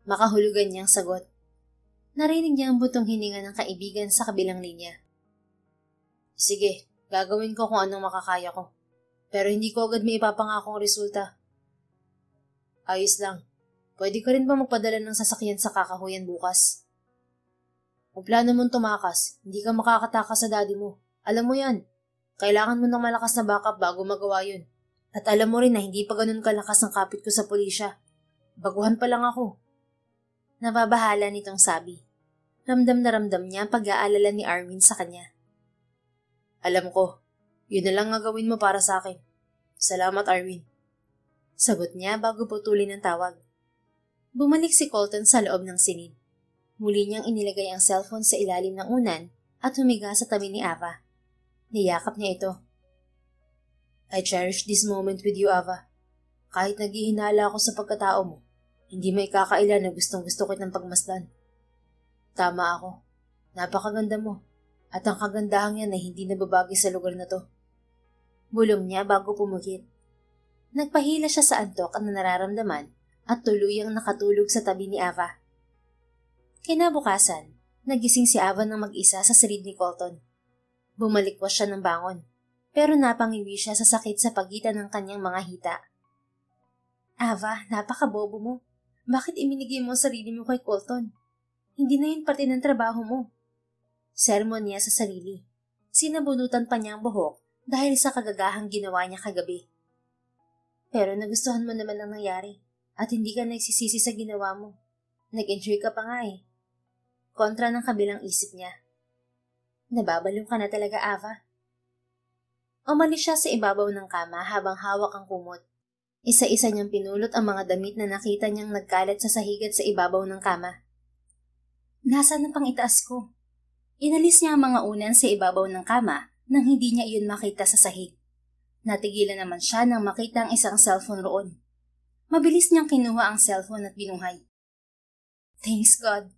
Makahulugan niyang sagot. Narinig niya ang butong hininga ng kaibigan sa kabilang linya. Sige, gagawin ko kung anong makakaya ko. Pero hindi ko agad may ipapangakong resulta. Ayos lang. Pwede ka rin ba magpadala ng sasakyan sa kakahuyan bukas? Kung plano mong tumakas, hindi ka makakatakas sa daddy mo. Alam mo yan. Kailangan mo ng malakas na backup bago magawa yun. At alam mo rin na hindi pa ganun kalakas ang kapit ko sa pulisya. Baguhan pa lang ako. Nababahala nitong sabi. Ramdam na ramdam niya ang pag-aalala ni Armin sa kanya. Alam ko, yun na lang ang gawin mo para sa akin. Salamat, Armin. Sagot niya bago putulin ang tawag. Bumalik si Colton sa loob ng silid. Muli niyang inilagay ang cellphone sa ilalim ng unan at humiga sa tabi ni Ava. Niyakap niya ito. I cherish this moment with you, Ava. Kahit naghihinala ako sa pagkatao mo, hindi may kakaila na gustong-gusto kitang pagmasdan. Tama ako. Napakaganda mo. At ang kagandahan niya na hindi nababagay sa lugar na to. Bulong niya bago pumukit. Nagpahila siya sa antok ang nararamdaman at tuluyang nakatulog sa tabi ni Ava. Kinabukasan, nagising si Ava ng mag-isa sa silid ni Colton. Bumalikwas siya ng bangon, pero napangiwi siya sa sakit sa pagitan ng kanyang mga hita. Ava, napakabobo mo. Bakit iminigay mo ang sarili mo kay Colton? Hindi na yun parte ng trabaho mo. Sermon niya sa sarili. Sinabunutan pa niya ang buhok dahil sa kagagahang ginawa niya kagabi. Pero nagustuhan mo naman ang nangyari at hindi ka nagsisisi sa ginawa mo. Nag-enjoy ka pa nga eh. Kontra ng kabilang isip niya. Nababaliw ka na talaga, Ava. Umalis siya sa ibabaw ng kama habang hawak ang kumot. Isa-isa niyang pinulot ang mga damit na nakita niyang nagkalat sa sahigat sa ibabaw ng kama. Nasaan na pang itaas ko? Inalis niya ang mga unan sa ibabaw ng kama nang hindi niya iyon makita sa sahig. Natigilan naman siya nang makita ang isang cellphone roon. Mabilis niyang kinuha ang cellphone at binuhay. Thanks God.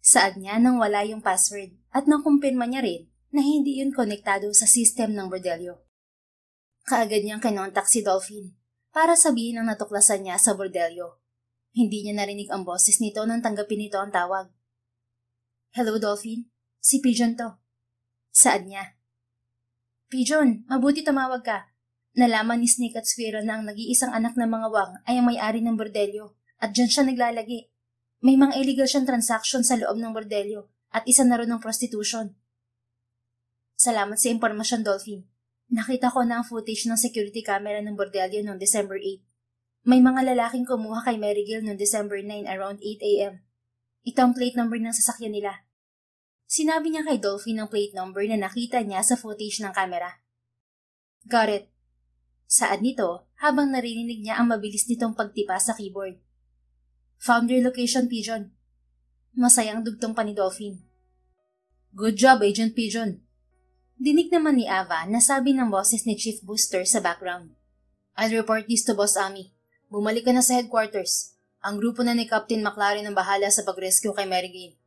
Saad niya nang wala yung password at nakumpirma niya rin na hindi yun konektado sa system ng bordelyo. Kaagad niyang kinontak si Dolphin para sabihin ang natuklasan niya sa bordelyo. Hindi niya narinig ang boses nito nang tanggapin nito ang tawag. Hello, Dolphin. Si Pigeon to. Saad niya. Pigeon, mabuti tumawag ka. Nalaman ni Snake at Sphero na ang nag-iisang anak ng mga wang ay ang may-ari ng bordelyo at dyan siya naglalagi. May mga illegal siyang transaction sa loob ng bordelyo at isa na rin ng prostitution. Salamat sa impormasyon, Dolphin. Nakita ko na ang footage ng security camera ng bordelyo noong December 8. May mga lalaking kumuha kay Mary Gill noong December 9 around 8 a.m. Ito ang plate number ng sasakyan nila. Sinabi niya kay Dolphin ang plate number na nakita niya sa footage ng camera. Got it. Saad nito habang narinig niya ang mabilis nitong pagtipa sa keyboard. Found your location, Pigeon. Masayang dugtong pa ni Dolphin. Good job, Agent Pigeon. Dinig naman ni Ava na sabi ng boses ni Chief Booster sa background. I'll report this to Boss Ami. Bumalik ka na sa headquarters. Ang grupo na ni Captain McLaren ang bahala sa pag-rescue kay Mary Gill.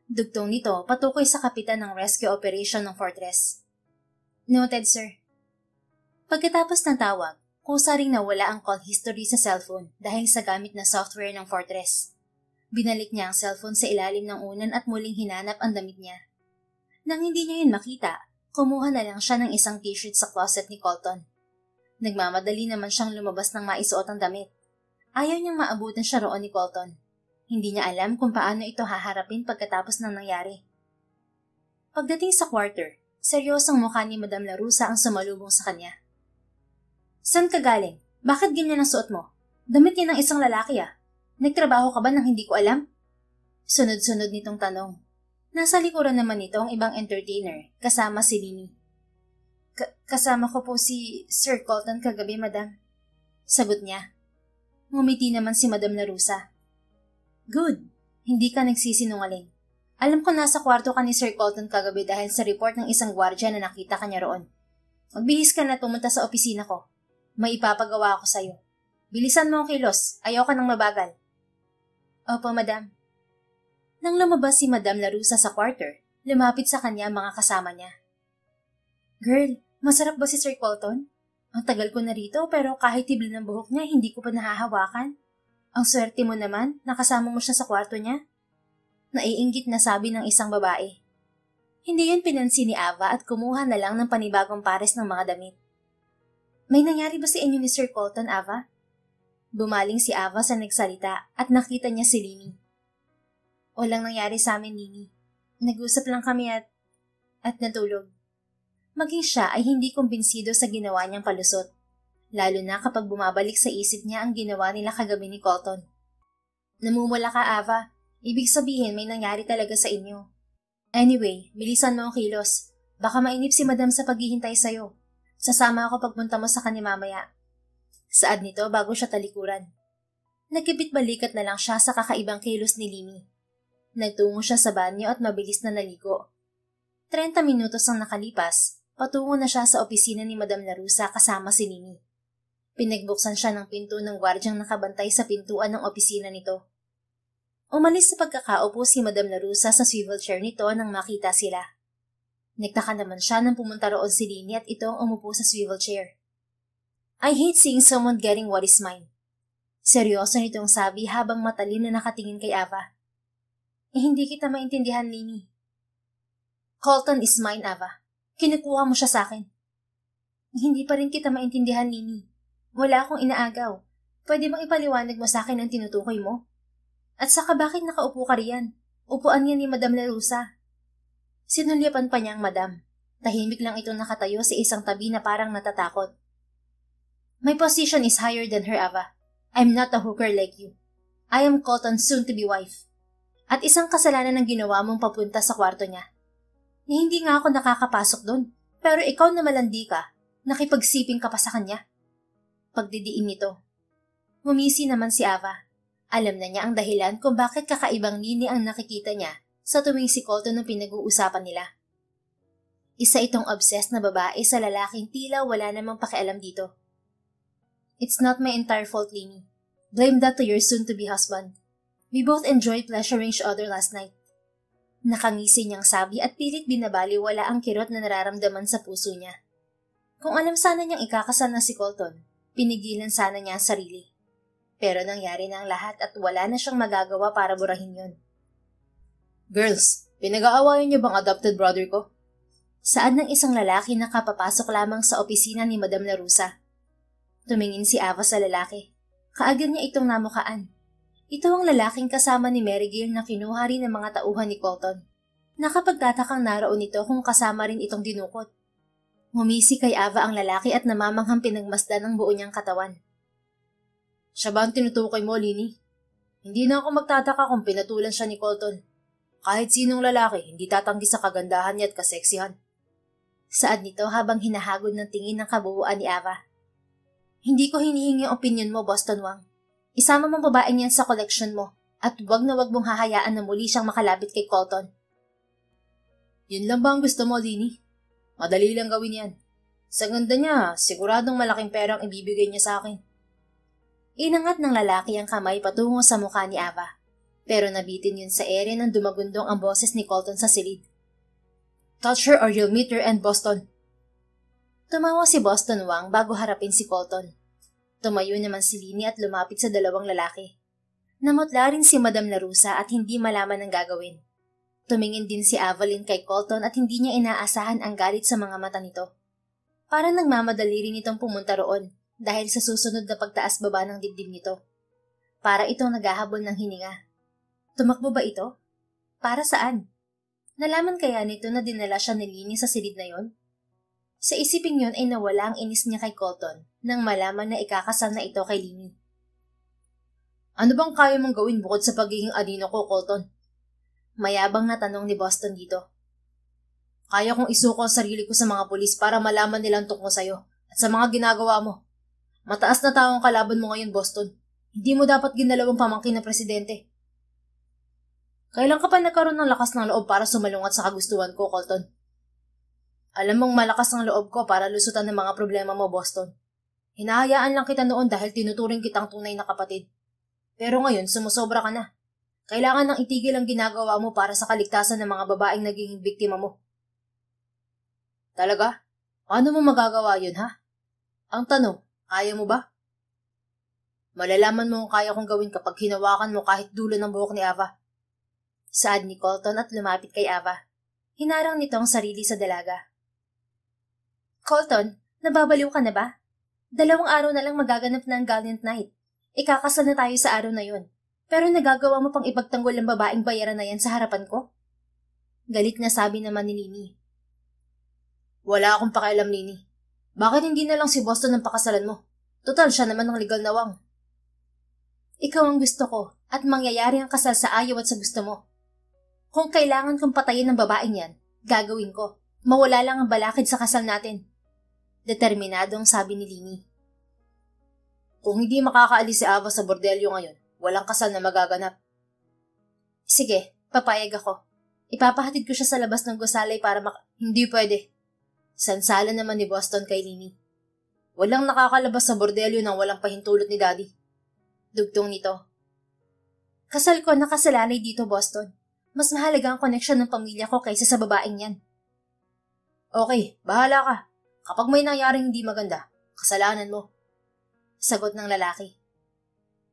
Dugtong nito patukoy sa kapitan ng rescue operation ng Fortress. Noted, sir. Pagkatapos ng tawag, kusa ring nawala ang call history sa cellphone dahil sa gamit na software ng Fortress. Binalik niya ang cellphone sa ilalim ng unan at muling hinanap ang damit niya. Nang hindi niya yun makita, kumuha na lang siya ng isang t-shirt sa closet ni Colton. Nagmamadali naman siyang lumabas ng maisuot ang damit. Ayaw niyang maabutan siya roon ni Colton. Hindi niya alam kung paano ito haharapin pagkatapos ng nangyari. Pagdating sa quarter, seryosang mukha ni Madam Larusa ang sumalubong sa kanya. Saan ka galing? Bakit ganyan ang suot mo? Damit niya ng isang lalaki ah. Nagtrabaho ka ba nang hindi ko alam? Sunod-sunod nitong tanong. Nasa likuran naman nito ang ibang entertainer, kasama si Lini. Kasama ko po si Sir Colton kagabi, Madam. Sagot niya. Ngumiti naman si Madam Larusa. Good. Hindi ka nagsisinungaling. Alam ko nasa kwarto ka ni Sir Colton kagabi dahil sa report ng isang gwardya na nakita ka niya roon. Magbihis ka na pumunta sa opisina ko. May ipapagawa ako sa'yo. Bilisan mo ang kilos. Ayaw ka nang mabagal. Opo, madam. Nang lumabas si Madam Larusa sa quarter, lumapit sa kanya ang mga kasama niya. Girl, masarap ba si Sir Colton? Ang tagal ko na rito pero kahit tibli ng buhok niya hindi ko pa nahahawakan. Ang swerte mo naman, nakasama mo siya sa kwarto niya. Naiinggit na sabi ng isang babae. Hindi yun pinansin ni Ava at kumuha na lang ng panibagong pares ng mga damit. May nangyari ba sa inyo ni Sir Colton, Ava? Bumaling si Ava sa nagsalita at nakita niya si Lini. Walang nangyari sa amin, Lini. Nag-usap lang kami at natulog. Maging siya ay hindi kumbinsido sa ginawa niyang palusot, lalo na kapag bumabalik sa isip niya ang ginawa nila kagabi ni Colton. Namumula ka, Ava. Ibig sabihin may nangyari talaga sa inyo. Anyway, bilisan mo ang kilos. Baka mainip si Madam sa paghihintay sa'yo. Sasama ako pagpunta mo sa kanya mamaya. Saad nito bago siya talikuran. Nagkibit-balikat na lang siya sa kakaibang kilos ni Lini. Nagtungo siya sa banyo at mabilis na naligo. 30 minutos ang nakalipas, patungo na siya sa opisina ni Madam Larusa kasama si Lini. Pinagbuksan siya ng pinto ng gwardyang nakabantay sa pintuan ng opisina nito. Umalis sa pagkakaupo si Madam Larusa sa swivel chair nito nang makita sila. Nagtaka naman siya nang pumunta roon si Lini at ito ang umupo sa swivel chair. I hate seeing someone getting what is mine. Seryoso nitong sabi habang matalino na nakatingin kay Ava. Hindi kita maintindihan, Lini. Colton is mine, Ava. Kinukuha mo siya sa akin. Hindi pa rin kita maintindihan, Lini. Wala akong inaagaw. Pwede bang ipaliwanag mo sa akin ang tinutukoy mo? At saka bakit nakaupo ka riyan? Upuan niya ni Madam Larusa. Sinulyapan pa niya ang Madam. Tahimik lang itong nakatayo sa isang tabi na parang natatakot. My position is higher than her, Ava. I'm not a hooker like you. I am Colton's soon-to-be wife. At isang kasalanan ng ginawa mong papunta sa kwarto niya. Hindi nga ako nakakapasok doon, pero ikaw na malandi ka, nakipagsiping ka pa sa kanya. Pagdidiin nito. Ngumisi naman si Ava. Alam na niya ang dahilan kung bakit kakaibang Lini ang nakikita niya sa tuwing si Colton ang pinag-uusapan nila. Isa itong obsessed na babae sa lalaking tila wala namang pakialam dito. It's not my entire fault, Lini. Blame that to your soon-to-be husband. We both enjoyed pleasuring each other last night. Nakangisi niyang sabi at pilit binabaliwala ang kirot na nararamdaman sa puso niya. Kung alam sana niyang ikakasal na si Colton, pinigilan sana niya ang sarili. Pero nangyari na ang lahat at wala na siyang magagawa para burahin yun. Girls, pinag-aawayan niyo bang adopted brother ko? Saad ng isang lalaki na kapapasok lamang sa opisina ni Madam Larusa. Tumingin si Ava sa lalaki. Kaagad niya itong namukaan. Ito ang lalaking kasama ni Mary Gill na kinuha rin ng mga tauhan ni Colton. Nakapagtatakang naroon ito kung kasama rin itong dinukot. Ngumisi kay Ava ang lalaki at namamanghang pinagmasdan ang buo niyang katawan. Siya ba ang tinutukoy mo, Lini? Hindi na ako magtataka kung pinatulan siya ni Colton. Kahit sinong lalaki, hindi tatanggi sa kagandahan niya at kaseksihan. Saad nito habang hinahagod ng tingin ng kabuuan ni Ava. Hindi ko hinihingi ang opinion mo, Boston Wang. Isama mong babae niyan sa collection mo at wag na wag mong hahayaan na muli siyang makalapit kay Colton. Yun lang ba ang gusto mo, Lini? Madali lang gawin yan. Sa ganda niya, siguradong malaking perang ibibigay niya sa akin. Inangat ng lalaki ang kamay patungo sa mukha ni Ava, pero nabitin yun sa ere nang dumagundong ang boses ni Colton sa silid. Touch her or you'll meet your end, Boston. Tumawa si Boston Wang bago harapin si Colton. Tumayo naman si Lini at lumapit sa dalawang lalaki. Namutla rin si Madam Larusa at hindi malaman ang gagawin. Tumingin din si Avalyn kay Colton at hindi niya inaasahan ang galit sa mga mata nito. Parang nagmamadali rin itong pumunta roon dahil sa susunod na pagtaas-baba ng dibdib nito. Para itong naghahabol ng hininga. Tumakbo ba ito? Para saan? Nalaman kaya nito na dinala siya ni Lini sa silid na yon? Sa isiping yon ay nawala ang inis niya kay Colton nang malaman na ikakasal na ito kay Lini. Ano bang kaya mong gawin bukod sa pagiging anino ko, Colton? Mayabang na tanong ni Boston dito. Kaya kong isuko ang sarili ko sa mga pulis para malaman nilang tungkol sa'yo at sa mga ginagawa mo. Mataas na tao ang kalaban mo ngayon, Boston. Hindi mo dapat ginalawang pamangkin ng presidente. Kailan ka pa nagkaroon ng lakas ng loob para sumalungat sa kagustuhan ko, Colton? Alam mong malakas ang loob ko para lusutan ng mga problema mo, Boston. Hinahayaan lang kita noon dahil tinuturing kitang tunay na kapatid. Pero ngayon, sumusobra ka na. Kailangan nang itigil ang ginagawa mo para sa kaligtasan ng mga babaeng naging biktima mo. Talaga? Paano mo magagawa yun, ha? Ang tanong, kaya mo ba? Malalaman mo kung kaya kong gawin kapag hinawakan mo kahit dulo ng buhok ni Ava. Saad ni Colton at lumapit kay Ava. Hinarang nito ang sarili sa dalaga. Colton, nababaliw ka na ba? 2 araw na lang magaganap na ang Gallant Night. Ikakasal na tayo sa araw na yun. Pero nagagawa mo pang ipagtanggol ang babaeng bayaran na yan sa harapan ko? Galit na sabi naman ni Nini. Wala akong pakialam, Nini. Bakit hindi na lang si Boston ang pakasalan mo? Total, siya naman ang legal na wang. Ikaw ang gusto ko at mangyayari ang kasal sa ayaw at sa gusto mo. Kung kailangan kong patayin ng babaeng yan, gagawin ko. Mawala lang ang balakid sa kasal natin. Determinado ang sabi ni Nini. Kung hindi makakaalis si Ava sa bordelyo ngayon, walang kasal na magaganap. Sige, papayag ako. Ipapahatid ko siya sa labas ng gusali para Hindi pwede. Sansala naman ni Boston kay Nini. Walang nakakalabas sa bordelyo nang walang pahintulot ni Daddy. Dugtong nito. Kasal ko nakasalalay dito, Boston. Mas mahalaga ang koneksyon ng pamilya ko kaysa sa babaeng yan. Okay, bahala ka. Kapag may nangyaring hindi maganda, kasalanan mo. Sagot ng lalaki.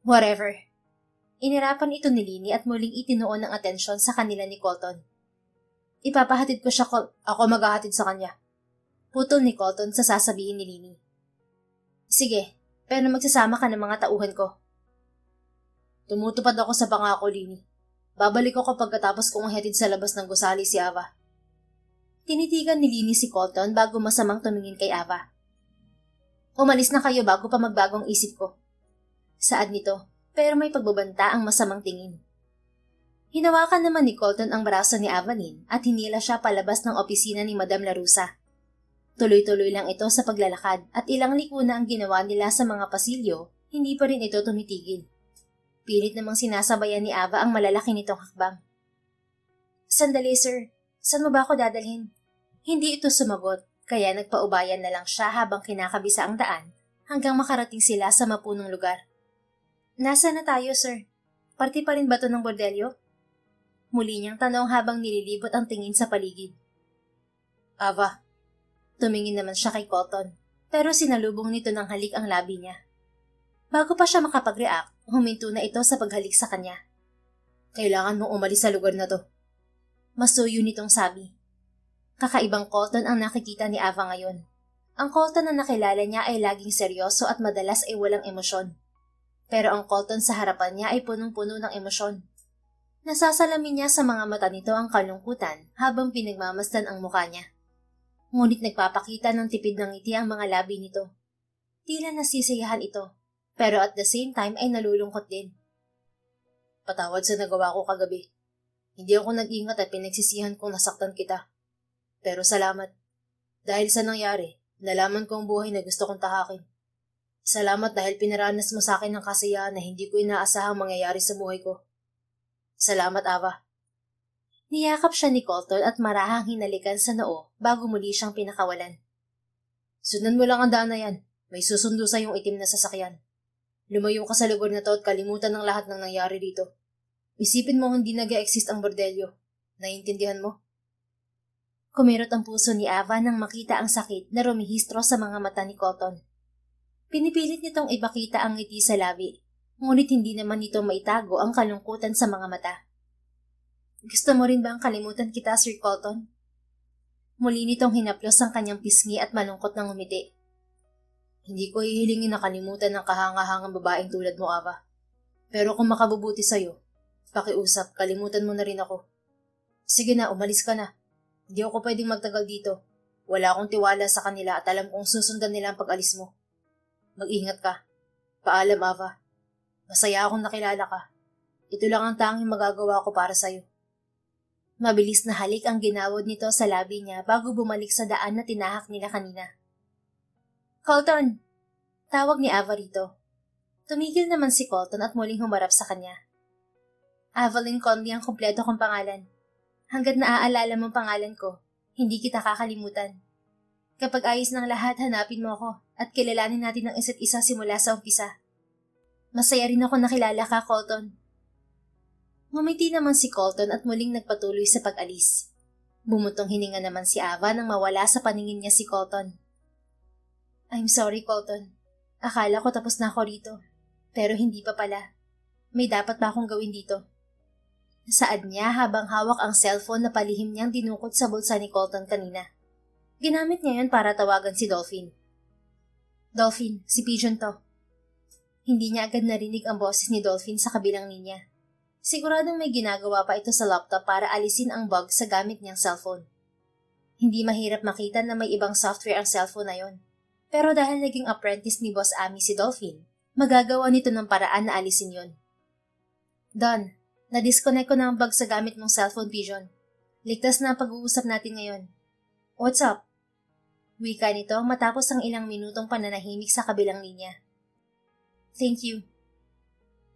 Whatever. Inirapan ito ni Nini at muling itinuon ng atensyon sa kanila ni Colton. Ipapahatid ko siya, ako maghahatid sa kanya. Putol ni Colton sa sasabihin ni Nini. Sige, pero magsasama ka ng mga tauhan ko. Tumutupad ako sa pangako, Nini. Babalik ako pagkatapos kong ihatid sa labas ng gusali si Ava. Tinitigan ni Nini si Colton bago masamang tumingin kay Ava. Umalis na kayo bago pa magbagong isip ko. Saad nito, pero may pagbabanta ang masamang tingin. Hinawakan naman ni Colton ang braso ni Avaline at hinila siya palabas ng opisina ni Madam Larusa. Tuloy-tuloy lang ito sa paglalakad at ilang liko na ang ginawa nila sa mga pasilyo, hindi pa rin ito tumitigil. Pilit namang sinasabayan ni Ava ang malalaki nitong hakbang. Sandali, sir. Saan mo ba ako dadalhin? Hindi ito sumagot, kaya nagpaubayan na lang siya habang kinakabisa ang daan hanggang makarating sila sa mapunong lugar. Nasaan na tayo, sir? Parte pa rin ba ito ng bordelyo? Muli niyang tanong habang nililibot ang tingin sa paligid. Ava. Tumingin naman siya kay Colton, pero sinalubong nito ng halik ang labi niya. Bago pa siya makapag-react, huminto na ito sa paghalik sa kanya. Kailangan mong umalis sa lugar na to. Masuyo nitong sabi. Kakaibang Colton ang nakikita ni Ava ngayon. Ang Colton na nakilala niya ay laging seryoso at madalas ay walang emosyon. Pero ang Colton sa harapan niya ay punong-puno ng emosyon. Nasasalamin niya sa mga mata nito ang kalungkutan habang pinagmamasdan ang mukha niya. Ngunit nagpapakita ng tipid ng ngiti ang mga labi nito. Tila nasisiyahan ito, pero at the same time ay nalulungkot din. Patawad sa nagawa ko kagabi. Hindi ako nag-ingat at pinagsisihan kong nasaktan kita. Pero salamat. Dahil sa nangyari, nalaman ko ang buhay na gusto kong tahakin. Salamat dahil pinaranas mo sa akin ng kasiyahan na hindi ko inaasahang mangyayari sa buhay ko. Salamat, Ava. Niyakap siya ni Colton at marahang hinalikan sa noo bago muli siyang pinakawalan. Sundan mo lang ang daan na yan. May susundo sa iyong itim na sasakyan. Lumayo ka sa lugar na to at kalimutan ng lahat ng nangyari dito. Isipin mo hindi nag-e-exist ang bordelyo. Naiintindihan mo? Kumirot ang puso ni Ava nang makita ang sakit na rumihistro sa mga mata ni Colton. Pinipilit nitong ipakita ang ngiti sa labi, ngunit hindi naman nito maitago ang kalungkutan sa mga mata. Gusto mo rin ba ang kalimutan kita, Sir Colton? Muli nitong hinaplos ang kanyang pisngi at malungkot ng ngumiti. Hindi ko hihilingin na kalimutan ng kahangahangang babaeng tulad mo, Ava. Pero kung makabubuti sa'yo, pakiusap, kalimutan mo na rin ako. Sige na, umalis ka na. Hindi ako pwedeng magtagal dito. Wala akong tiwala sa kanila at alam kong susundan nila ang pag-alis mo. Mag-ingat ka. Paalam, Ava. Masaya akong nakilala ka. Ito lang ang tanging magagawa ko para sa'yo. Mabilis na halik ang ginawad nito sa labi niya bago bumalik sa daan na tinahak nila kanina. Colton! Tawag ni Ava rito. Tumigil naman si Colton at muling humarap sa kanya. Avalyn Conley ang kumpleto kong pangalan. Hanggat naaalala mong pangalan ko, hindi kita kakalimutan. Kapag ayos ng lahat, hanapin mo ako at kilalanin natin ang isa't isa simula sa umpisa. Masaya rin ako nakilala ka, Colton. Ngumiti naman si Colton at muling nagpatuloy sa pag-alis. Bumutong hininga naman si Ava nang mawala sa paningin niya si Colton. I'm sorry, Colton. Akala ko tapos na ako rito. Pero hindi pa pala. May dapat pa akong gawin dito. Saad niya habang hawak ang cellphone na palihim niyang dinukot sa bulsa ni Colton kanina. Ginamit niya yun para tawagan si Dolphin. Dolphin, si Pigeon to. Hindi niya agad narinig ang boses ni Dolphin sa kabilang linya. Siguradong may ginagawa pa ito sa laptop para alisin ang bug sa gamit niyang cellphone. Hindi mahirap makita na may ibang software ang cellphone na yon. Pero dahil naging apprentice ni Boss Amy si Dolphin, magagawa nito ng paraan na alisin yon. Don, na-disconnect ko na ang bug sa gamit mong cellphone, Pigeon. Ligtas na ang pag-uusap natin ngayon. What's up? Wika nito matapos ang ilang minutong pananahimik sa kabilang linya. Thank you.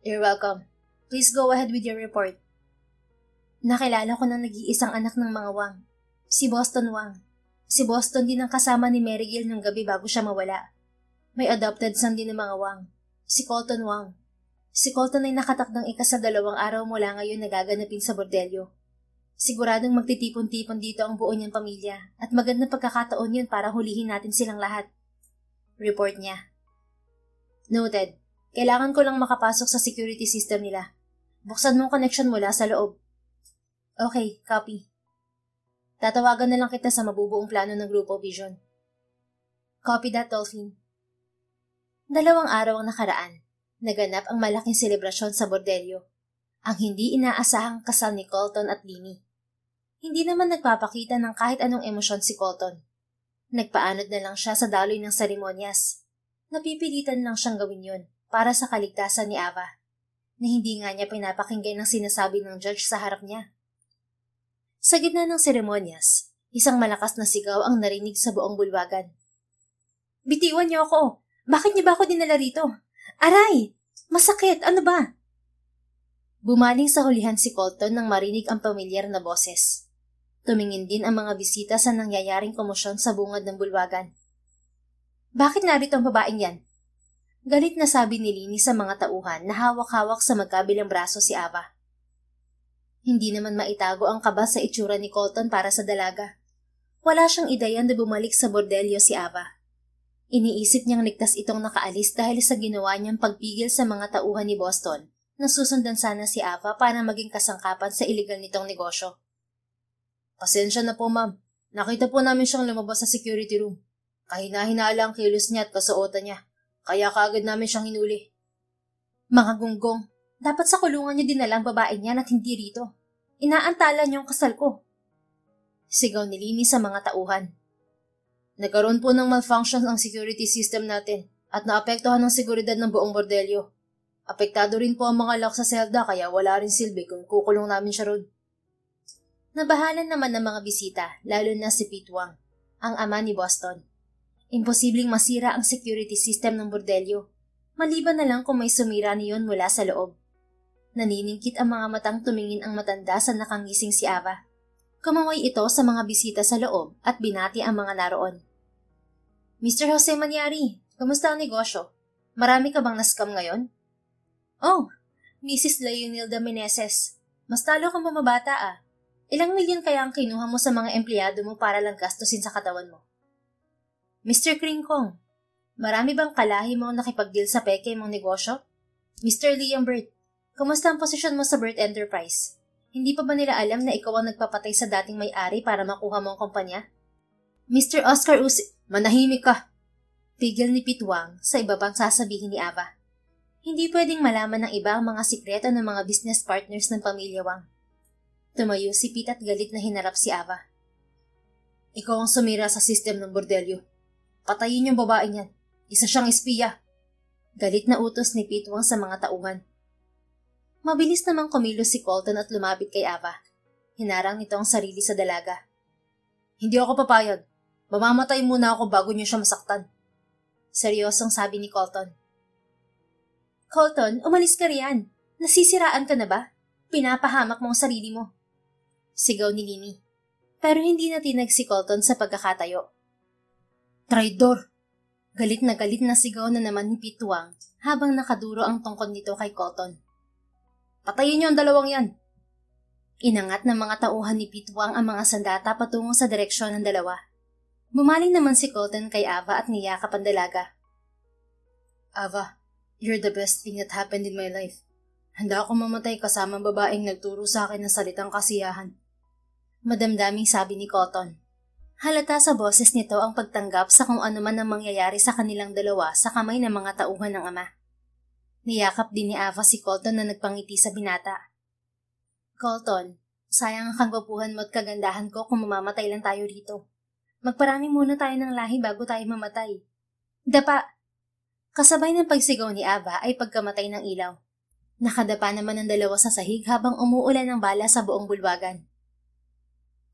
You're welcome. Please go ahead with your report. Nakilala ko ng nag-iisang anak ng mga Wang. Si Boston Wang. Si Boston din ang kasama ni Mary Gill ng gabi bago siya mawala. May adopted son din ng mga Wang. Si Colton Wang. Si Colton ay nakatakdang ika-2 araw mula ngayon nagaganapin sa bordelyo. Siguradong magtitipon-tipon dito ang buo niyang pamilya at magandang pagkakataon yun para hulihin natin silang lahat. Report niya. Noted. Kailangan ko lang makapasok sa security system nila. Buksan mo ang connection mula sa loob. Okay, copy. Tatawagan na lang kita sa mabubuong plano ng grupo, Vision. Copy that, Dolphin. 2 araw ang nakaraan. Naganap ang malaking selebrasyon sa bordelyo. Ang hindi inaasahang kasal ni Colton at Lini. Hindi naman nagpapakita ng kahit anong emosyon si Colton. Nagpaanod na lang siya sa daloy ng seremonyas. Napipilitan lang siyang gawin yun para sa kaligtasan ni Ava, na hindi nga niya pinapakinggan ang sinasabi ng judge sa harap niya. Sa gitna ng seremonyas, isang malakas na sigaw ang narinig sa buong bulwagan. Bitiwan niyo ako! Bakit niyo ba ako dinala rito? Aray! Masakit! Ano ba? Bumaling sa hulihan si Colton nang marinig ang pamilyar na boses. Tumingin din ang mga bisita sa nangyayaring komosyon sa bungad ng bulwagan. Bakit narito ang babaeng yan? Galit na sabi ni Lini sa mga tauhan na hawak-hawak sa magkabilang braso si Ava. Hindi naman maitago ang kaba sa itsura ni Colton para sa dalaga. Wala siyang ideya na bumalik sa bordelyo si Ava. Iniisip niyang ligtas itong nakaalis dahil sa ginawa niyang pagpigil sa mga tauhan ni Boston na susundan sana si Ava para maging kasangkapan sa iligal nitong negosyo. Pasensya na po, ma'am. Nakita po namin siyang lumabas sa security room. Kahina-hinala ang kilos niya at kasuotan niya. Kaya kaagad namin siyang hinuli. Mga gunggong, dapat sa kulungan niyo dinala ang babae niyan at hindi rito. Inaantala niyo ang kasal ko. Sigaw ni Lini sa mga tauhan. Nagkaroon po ng malfunction ang security system natin at naapektuhan ang seguridad ng buong bordelyo. Apektado rin po ang mga lock sa selda kaya wala rin silbi kung kukulong namin siya roon. Nabahalan naman ng mga bisita, lalo na si Pete Wang, ang ama ni Boston. Imposibleng masira ang security system ng bordelyo, maliban na lang kung may sumira niyon mula sa loob. Naniningkit ang mga matang tumingin ang matanda sa nakangising si Ava. Kumaway ito sa mga bisita sa loob at binati ang mga naroon. Mr. Jose Manyari, kamusta ang negosyo? Marami ka bang na-scam ngayon? Oh, Mrs. Leonilda Meneses, mas talo kang mamabata ah. Ilang milyon kaya ang kinuha mo sa mga empleyado mo para lang gastusin sa katawan mo? Mr. Kringkong, marami bang kalahi mo nakipag-deal sa peke mong negosyo? Mr. Liam Burt, kamusta ang posisyon mo sa Burt Enterprise? Hindi pa ba nila alam na ikaw ang nagpapatay sa dating may-ari para makuha mo ang kumpanya? Mr. Oscar manahimik ka! Pigil ni Pete Wang sa iba pang sasabihin ni Ava. Hindi pwedeng malaman ng iba ang mga sikreto ng mga business partners ng pamilya Wang. Tumayo si Pete at galit na hinarap si Ava. Ikaw ang sumira sa system ng bordelyo. Patayin yung babae niyan. Isa siyang espiya. Galit na utos ni Pete Wang sa mga tauhan. Mabilis namang kumilos si Colton at lumapit kay Ava. Hinarang nito ang sarili sa dalaga. Hindi ako papayag. Mamamatay muna ako bago niyo siya masaktan. Seryosong sabi ni Colton. Colton, umalis ka riyan. Nasisiraan ka na ba? Pinapahamak mo ang sarili mo. Sigaw ni Lini. Pero hindi natinag si Colton sa pagkakatayo. Traidor! Galit na sigaw na naman ni Pituang habang nakaduro ang tungkod nito kay Colton. Patayin niyo ang dalawang yan! Inangat ng mga tauhan ni Pituang ang mga sandata patungo sa direksyon ng dalawa. Bumaling naman si Colton kay Ava at niyakap ang dalaga. Ava, you're the best thing that happened in my life. Handa akong mamatay kasama ang babaeng nagturo sa akin ng salitang kasiyahan. Madamdaming sabi ni Colton. Halata sa boses nito ang pagtanggap sa kung ano man ang mangyayari sa kanilang dalawa sa kamay ng mga tauhan ng ama. Niyakap din ni Ava si Colton na nagpangiti sa binata. Colton, sayang ang kagwapuhan mo at kagandahan ko kung mamamatay lang tayo rito. Magparami muna tayo ng lahi bago tayo mamatay. Dapa! Kasabay ng pagsigaw ni Ava ay pagkamatay ng ilaw. Nakadapa naman ang dalawa sa sahig habang umuulan ng bala sa buong bulwagan.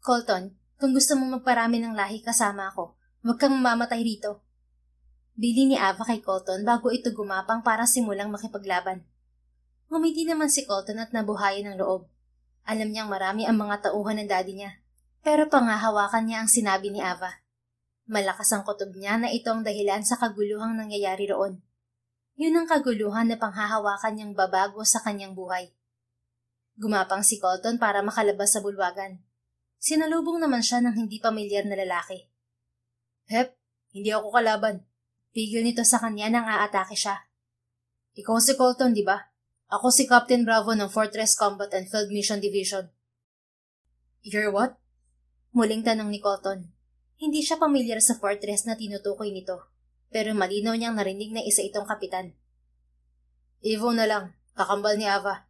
Colton, kung gusto mong magparami ng lahi kasama ako, huwag kang mamamatay rito. Bili ni Ava kay Colton bago ito gumapang para simulang makipaglaban. Ngumiti naman si Colton at nabuhayan ng loob. Alam niyang marami ang mga tauhan ng daddy niya, pero pangahawakan niya ang sinabi ni Ava. Malakas ang kutob niya na ito ang dahilan sa kaguluhang nangyayari roon. Yun ang kaguluhan na panghahawakan niyang babago sa kanyang buhay. Gumapang si Colton para makalabas sa bulwagan. Sinalubong naman siya ng hindi pamilyar na lalaki. Hep, hindi ako kalaban. Pigil nito sa kanya nang aatake siya. Ikaw si Colton, di ba? Ako si Captain Bravo ng Fortress Combat and Field Mission Division. You're what? Muling tanong ni Colton. Hindi siya pamilyar sa fortress na tinutukoy nito, pero malinaw niyang narinig na isa itong kapitan. Evo na lang, kakambal ni Ava.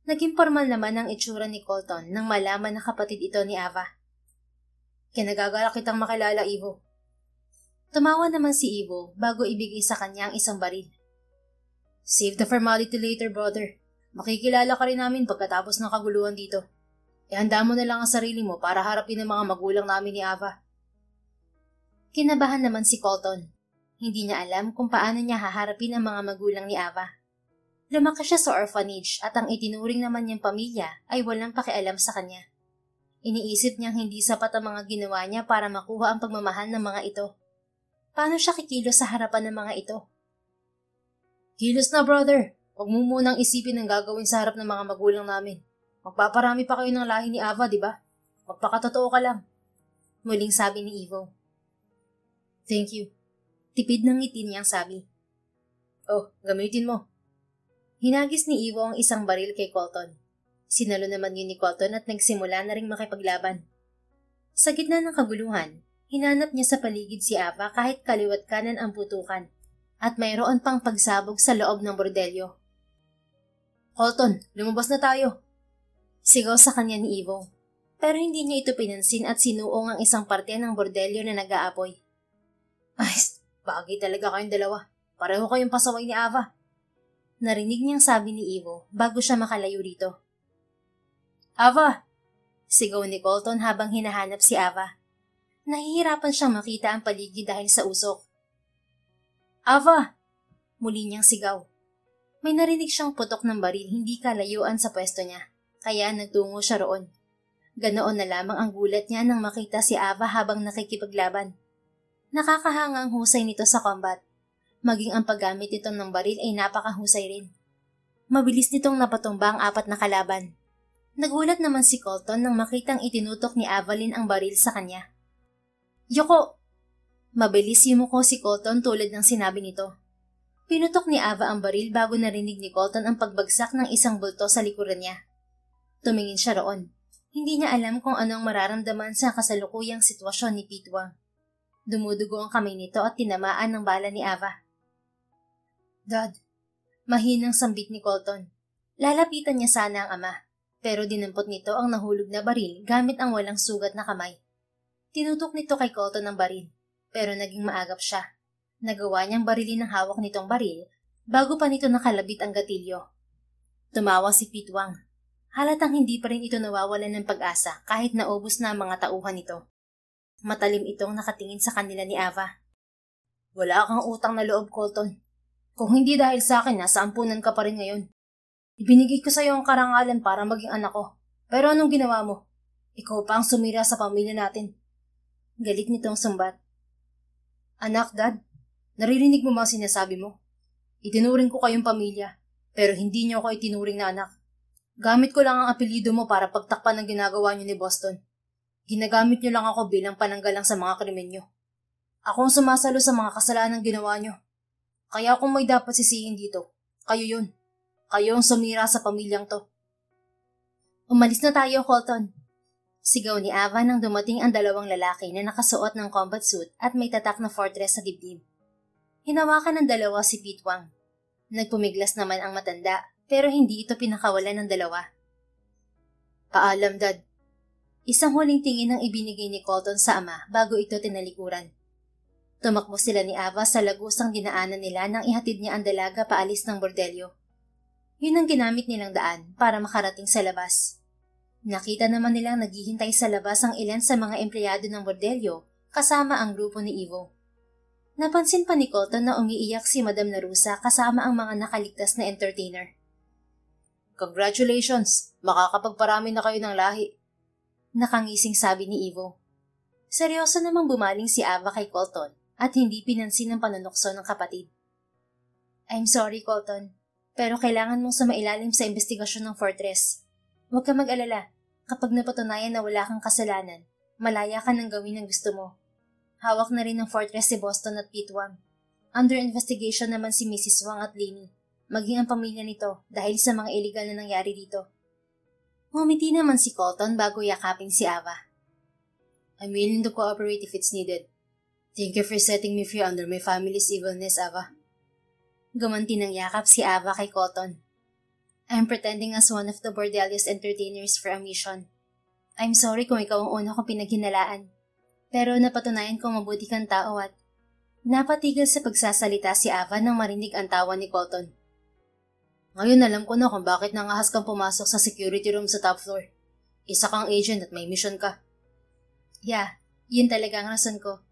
Naging formal naman ang itsura ni Colton nang malaman na kapatid ito ni Ava. Kinagagala kitang makilala, Evo. Tumawa naman si Evo bago ibigay sa kanya ang isang baril. Save the formality later, brother. Makikilala ka rin namin pagkatapos ng kaguluhan dito. Ihanda mo na lang ang sarili mo para harapin ang mga magulang namin ni Ava. Kinabahan naman si Colton. Hindi niya alam kung paano niya haharapin ang mga magulang ni Ava. Lumaki siya sa orphanage at ang itinuring naman niyang pamilya ay walang pakialam sa kanya. Iniisip niyang hindi sapat ang mga ginawa niya para makuha ang pagmamahal ng mga ito. Paano siya kikilos sa harapan ng mga ito? Kilos na, brother. Huwag mo munang isipin ang gagawin sa harap ng mga magulang namin. Magpaparami pa kayo ng lahi ni Ava, di ba? Magpakatotoo ka lang. Muling sabi ni Evo. Thank you. Tipid ng ngiti niyang sabi. Oh, gamitin mo. Hinagis ni Evo ang isang baril kay Colton. Sinalo naman yun ni Colton at nagsimula na ring makipaglaban. Sa gitna ng kaguluhan, hinanap niya sa paligid si Ava kahit kaliwat kanan ang putukan. At mayroon pang pagsabog sa loob ng bordelyo. Colton, lumabas na tayo. Sigaw sa kanya ni Evo. Pero hindi niya ito pinansin at sinuong ang isang parte ng bordelyo na nag-aapoy. Ay, bagay talaga kayong dalawa. Pareho kayong pasaway ni Ava. Narinig niyang sabi ni Evo bago siya makalayo rito. Ava! Sigaw ni Colton habang hinahanap si Ava. Nahihirapan siyang makita ang paligid dahil sa usok. Ava! Muli niyang sigaw. May narinig siyang putok ng baril hindi kalayuan sa pwesto niya, kaya nagtungo siya roon. Ganoon na lamang ang gulat niya nang makita si Ava habang nakikipaglaban. Nakakahanga ang husay nito sa combat. Maging ang paggamit nito ng baril ay napakahusay rin. Mabilis nitong napatumba ang 4 na kalaban. Nagulat naman si Colton nang makitang itinutok ni Avalyn ang baril sa kanya. Yoko! Mabilis yumuko si Colton tulad ng sinabi nito. Pinutok ni Ava ang baril bago narinig ni Colton ang pagbagsak ng isang bulto sa likuran niya. Tumingin siya roon. Hindi niya alam kung anong mararamdaman sa kasalukuyang sitwasyon ni Pitwa. Dumudugo ang kamay nito at tinamaan ng bala ni Ava. Dad, mahinang sambit ni Colton. Lalapitan niya sana ang ama, pero dinampot nito ang nahulog na baril gamit ang walang sugat na kamay. Tinutok nito kay Colton ang baril. Pero naging maagap siya. Nagawa niyang barilin ang hawak nitong baril bago pa nito nakalabit ang gatilyo. Tumawa si Pitwang. Halatang hindi pa rin ito nawawalan ng pag-asa kahit naubos na ang mga tauhan nito. Matalim itong nakatingin sa kanila ni Ava. Wala kang utang na loob, Colton. Kung hindi dahil sa akin, nasa ampunan ka pa rin ngayon. Ibinigay ko sa'yo ang karangalan para maging anak ko. Pero anong ginawa mo? Ikaw pa ang sumira sa pamilya natin. Galit nitong sumbat. Anak, Dad, naririnig mo ba ang sinasabi mo? Itinuring ko kayong pamilya, pero hindi niyo ako itinuring na anak. Gamit ko lang ang apelyido mo para pagtakpan ng ginagawa niyo ni Boston. Ginagamit niyo lang ako bilang pananggalang sa mga krimen niyo. Ako ang sumasalo sa mga kasalanan ginawa niyo. Kaya kung may dapat sisihin dito, kayo yun. Kayo ang sumira sa pamilyang to. Umalis na tayo, Colton. Sigaw ni Ava nang dumating ang dalawang lalaki na nakasuot ng combat suit at may tatak na fortress sa dibdib. Hinawakan ng dalawa si Pitwang. Nagpumiglas naman ang matanda pero hindi ito pinakawalan ng dalawa. Paalam, Dad. Isang huling tingin ang ibinigay ni Colton sa ama bago ito tinalikuran. Tumakbo sila ni Ava sa lagusang dinaanan nila nang ihatid niya ang dalaga paalis ng bordelyo. Yun ang ginamit nilang daan para makarating sa labas. Nakita naman nilang naghihintay sa labas ang ilan sa mga empleyado ng bordelyo kasama ang grupo ni Ivo. Napansin pa ni Colton na umiiyak si Madam Narusa kasama ang mga nakaligtas na entertainer. Congratulations! Makakapagparami na kayo ng lahi. Nakangising sabi ni Ivo. Seryoso namang bumaling si Ava kay Colton at hindi pinansin ang panunukso ng kapatid. I'm sorry, Colton, pero kailangan mong sumailalim sa investigasyon ng Fortress. Huwag ka mag-alala. Kapag napatunayan na wala kang kasalanan, malaya ka nang gawin ang gusto mo. Hawak na rin ng Fortress si Boston at Pitwang. Under investigation naman si Mrs. Wang at Lenny, maging ang pamilya nito dahil sa mga illegal na nangyari dito. Humiti naman si Colton bago yakapin si Ava. I'm willing to cooperate if it's needed. Thank you for setting me free under my family's evilness, Ava. Gumanti ng yakap si Ava kay Colton. I'm pretending as one of the Bordelio's entertainers for a mission. I'm sorry kung ikaw ang una kong pinaghinalaan. Pero napatunayan kong mabuti kang tao at napatigil sa pagsasalita si Ava nang marinig ang tawa ni Colton. Ngayon alam ko na kung bakit nangahas kang pumasok sa security room sa top floor. Isa kang agent at may mission ka. Yeah, yun talaga ang rason ko.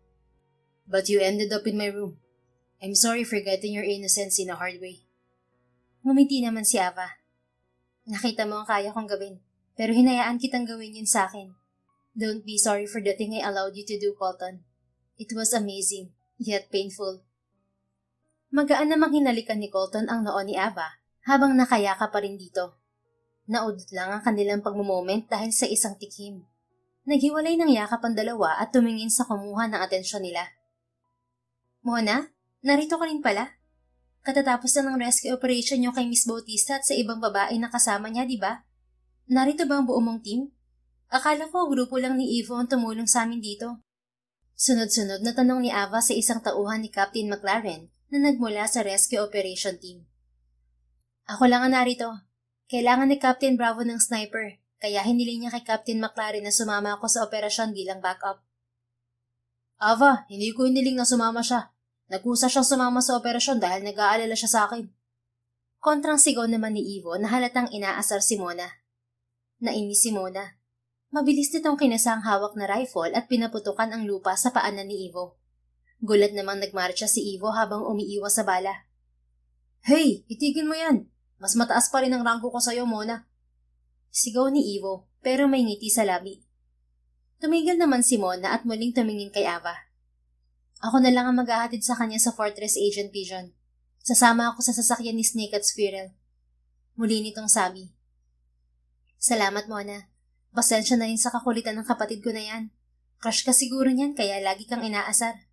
But you ended up in my room. I'm sorry for getting your innocence in a hard way. Ngumiti naman si Ava. Nakita mo ang kaya kong gawin, pero hinayaan kitang gawin yun sa akin. Don't be sorry for the thing I allowed you to do, Colton. It was amazing, yet painful. Magaan namang hinalikan ni Colton ang noo ni Ava habang nakayaka pa rin dito. Naudot lang ang kanilang pagmumoment dahil sa isang tikim. Naghiwalay ng yakap ang dalawa at tumingin sa kumuha ng atensyon nila. Mona, narito ka rin pala? Katatapos na ng rescue operation niyo kay Miss Bautista at sa ibang babae na kasama niya, di ba? Narito ba ang buong mong team? Akala ko grupo lang ni Ivo ang tumulong sa amin dito. Sunod-sunod na tanong ni Ava sa isang tauhan ni Captain McLaren na nagmula sa rescue operation team. Ako lang ang narito. Kailangan ni Captain Bravo ng sniper, kaya hiniling niya kay Captain McLaren na sumama ako sa operasyon bilang backup. Ava, hindi ko hiniling na sumama siya. Nagkusa siyang sumama sa operasyon dahil nag-aalala siya sa akin. Kontrang sigaw naman ni Ivo na halatang inaasar si Mona. Nainis si Mona. Mabilis nitong kinasa ang hawak na rifle at pinaputukan ang lupa sa paanan ni Ivo. Gulat namang nagmarcha si Ivo habang umiiwas sa bala. Hey, itigil mo yan! Mas mataas pa rin ang rangko ko sa'yo, Mona. Sigaw ni Ivo pero may ngiti sa labi. Tumigil naman si Mona at muling tumingin kay Ava. Ako na lang ang maghahatid sa kanya sa Fortress Agent Pigeon. Sasama ako sa sasakyan ni Snake at Squirrel. Muli nitong sabi. Salamat, Mona. Pasensya na rin sa kakulitan ng kapatid ko na yan. Crush ka siguro niyan kaya lagi kang inaasar.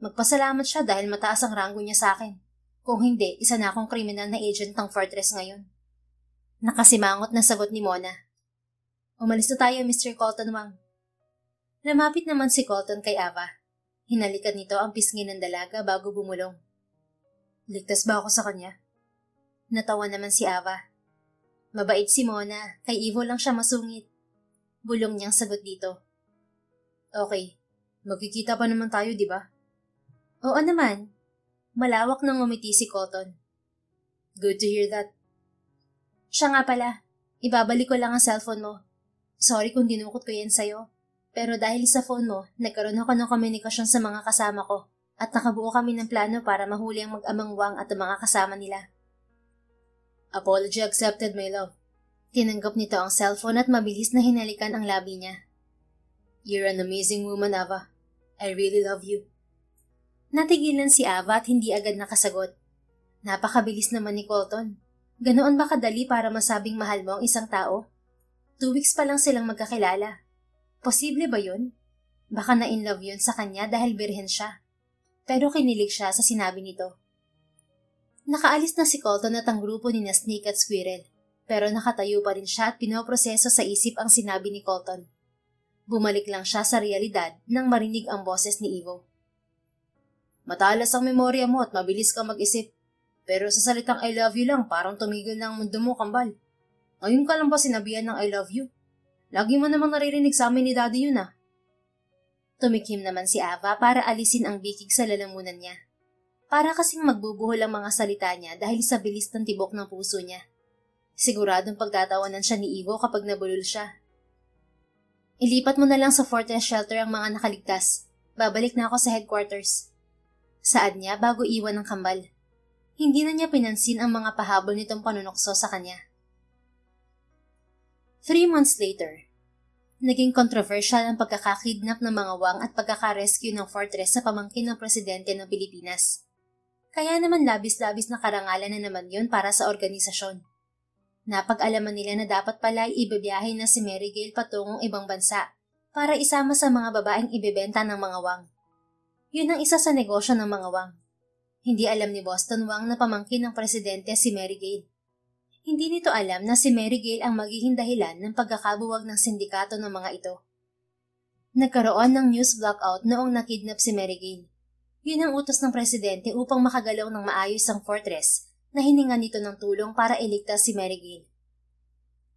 Magpasalamat siya dahil mataas ang ranggo niya sa akin. Kung hindi, isa na akong kriminal na agent ng Fortress ngayon. Nakasimangot na sagot ni Mona. Umalis na tayo, Mr. Colton Wang. Lumapit naman si Colton kay Ava. Hinalikan nito ang pisngi ng dalaga bago bumulong. Ligtas ba ako sa kanya? Natawa naman si Ava. Mabait si Mona, kay Ivo lang siya masungit. Bulong niyang sagot dito. Okay, magkikita pa naman tayo, di ba? Oo naman. Malawak nang ngumiti si Colton. Good to hear that. Siya nga pala, ibabalik ko lang ang cellphone mo. Sorry kung dinukot ko yan sa'yo. Pero dahil sa phone mo, nagkaroon ako ng komunikasyon sa mga kasama ko at nakabuo kami ng plano para mahuli ang mag-amang Wang at ang mga kasama nila. Apology accepted, my love. Tinanggap nito ang cellphone at mabilis na hinalikan ang labi niya. You're an amazing woman, Ava. I really love you. Natigilan si Ava at hindi agad nakasagot. Napakabilis naman ni Colton. Ganoon ba kadali para masabing mahal mo ang isang tao? 2 weeks pa lang silang magkakilala. Posible ba yun? Baka na-inlove yun sa kanya dahil birhen siya. Pero kinilig siya sa sinabi nito. Nakaalis na si Colton at ang grupo ni na Snake at Squirrel. Pero nakatayo pa rin siya at pinoproseso sa isip ang sinabi ni Colton. Bumalik lang siya sa realidad nang marinig ang boses ni Ivo. Matalas ang memorya mo at mabilis kang mag-isip. Pero sa salitang I love you lang parang tumigil na ang mundo mo, kambal. Ngayon ka lang ba sinabihan ng I love you? Lagi mo namang naririnig sa amin ni Daddy yun ah. Tumikim naman si Ava para alisin ang bikig sa lalamunan niya. Para kasing magbubuhol ang mga salita niya dahil sa bilis ng tibok ng puso niya. Siguradong pagtatawanan siya ni Ivo kapag nabulol siya. Ilipat mo na lang sa Fortress Shelter ang mga nakaligtas. Babalik na ako sa headquarters. Saad niya bago iwan ng kambal. Hindi na niya pinansin ang mga pahabol nitong panunokso sa kanya. 3 months later, naging controversial ang pagkakakidnap ng mga wang at pagkakarescue ng Fortress sa pamangkin ng presidente ng Pilipinas. Kaya naman labis-labis na karangalan na naman yun para sa organisasyon. Napag-alaman nila na dapat pala ibibiyahe na si Mary Gail patungong ibang bansa para isama sa mga babaeng ibebenta ng mga wang. Yun ang isa sa negosyo ng mga wang. Hindi alam ni Boston Wang na pamangkin ng presidente si Mary Gail. Hindi nito alam na si Mary Gail ang magiging dahilan ng pagkakabuwag ng sindikato ng mga ito. Nagkaroon ng news blackout noong nakidnap si Mary Gail. Yun ang utos ng presidente upang makagalaw ng maayos ang Fortress na hininga nito ng tulong para iligtas si Mary Gail.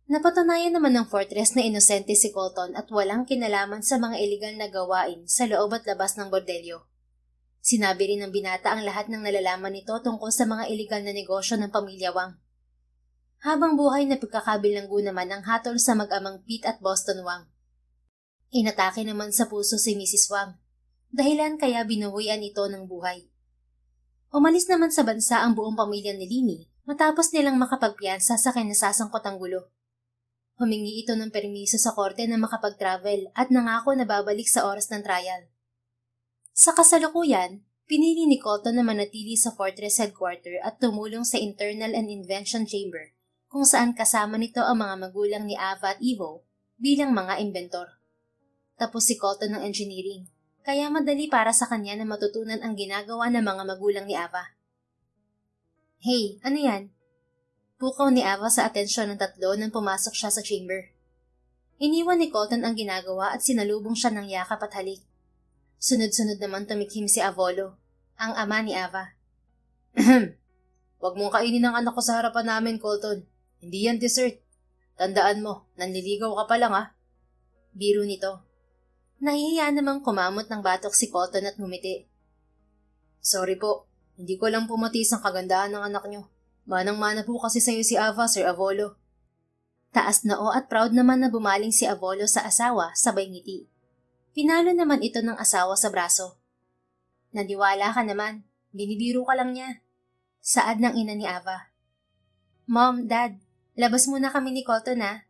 Napatunayan naman ng Fortress na inosente si Colton at walang kinalaman sa mga iligal na gawain sa loob at labas ng bordelyo. Sinabi rin ng binata ang lahat ng nalalaman nito tungkol sa mga iligal na negosyo ng pamilya Wang. Habang buhay na pagkakabilanggo naman ang hatol sa mag-amang Pete at Boston Wang. Inatake naman sa puso si Mrs. Wang, dahilan kaya binuwian ito ng buhay. Umalis naman sa bansa ang buong pamilya ni Lini matapos nilang makapagpiyansa sa kinasasangkotang gulo. Humingi ito ng permiso sa korte na makapag-travel at nangako na babalik sa oras ng trial. Sa kasalukuyan, pinili ni Colton na manatili sa Fortress Headquarter at tumulong sa Internal and Invention Chamber kung saan kasama nito ang mga magulang ni Ava at Ivo bilang mga inventor. Tapos si Colton ng engineering, kaya madali para sa kanya na matutunan ang ginagawa ng mga magulang ni Ava. Hey, ano yan? Pukaw ni Ava sa atensyon ng tatlo nang pumasok siya sa chamber. Iniwan ni Colton ang ginagawa at sinalubong siya ng yakap at halik. Sunod-sunod naman tumikim si Avolo, ang ama ni Ava. Huwag mong kainin ang anak ko sa harapan namin, Colton. Hindi yan dessert. Tandaan mo, nanliligaw ka pa lang ah. Biro nito. Nahihiya namang kumamot ng batok si Colton at ngumiti. Sorry po, hindi ko lang pumatis ang kagandahan ng anak nyo. Manang-mana po kasi sa'yo si Ava, Sir Avolo. Taas noo at proud naman na bumaling si Avolo sa asawa sabay ngiti. Pinalo naman ito ng asawa sa braso. Naniwala ka naman, binibiro ka lang niya. Saad ng ina ni Ava. Mom, Dad, labas muna kami ni Colton ha.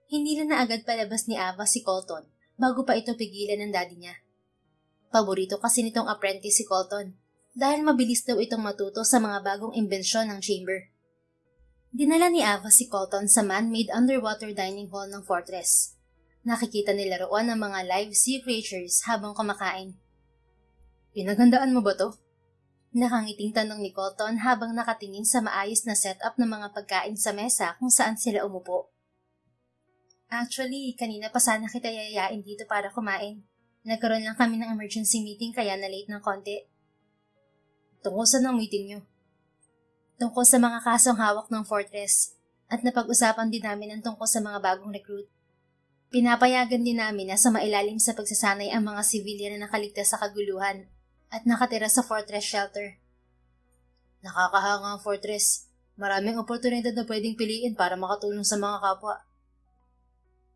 Hindi na agad palabas ni Ava si Colton bago pa ito pigilan ng daddy niya. Paborito kasi nitong apprentice si Colton dahil mabilis daw itong matuto sa mga bagong imbensyon ng chamber. Dinala ni Ava si Colton sa man-made underwater dining hall ng Fortress. Nakikita nila roon ang mga live sea creatures habang kumakain. Pinaghandaan mo ba to? Nakangiting tanong ni Colton habang nakatingin sa maayos na setup ng mga pagkain sa mesa kung saan sila umupo. Actually, kanina pa sana kita yayain dito para kumain. Nagkaroon lang kami ng emergency meeting kaya na-late ng konti. Tungkol saan ang meeting nyo? Tungkol sa mga kasong hawak ng Fortress at napag-usapan din namin ang tungkol sa mga bagong recruit. Pinapayagan din namin na sa mailalim sa pagsasanay ang mga civilian na nakaligtas sa kaguluhan at nakatira sa Fortress Shelter. Nakakahanga ang Fortress. Maraming oportunidad na pwedeng piliin para makatulong sa mga kapwa.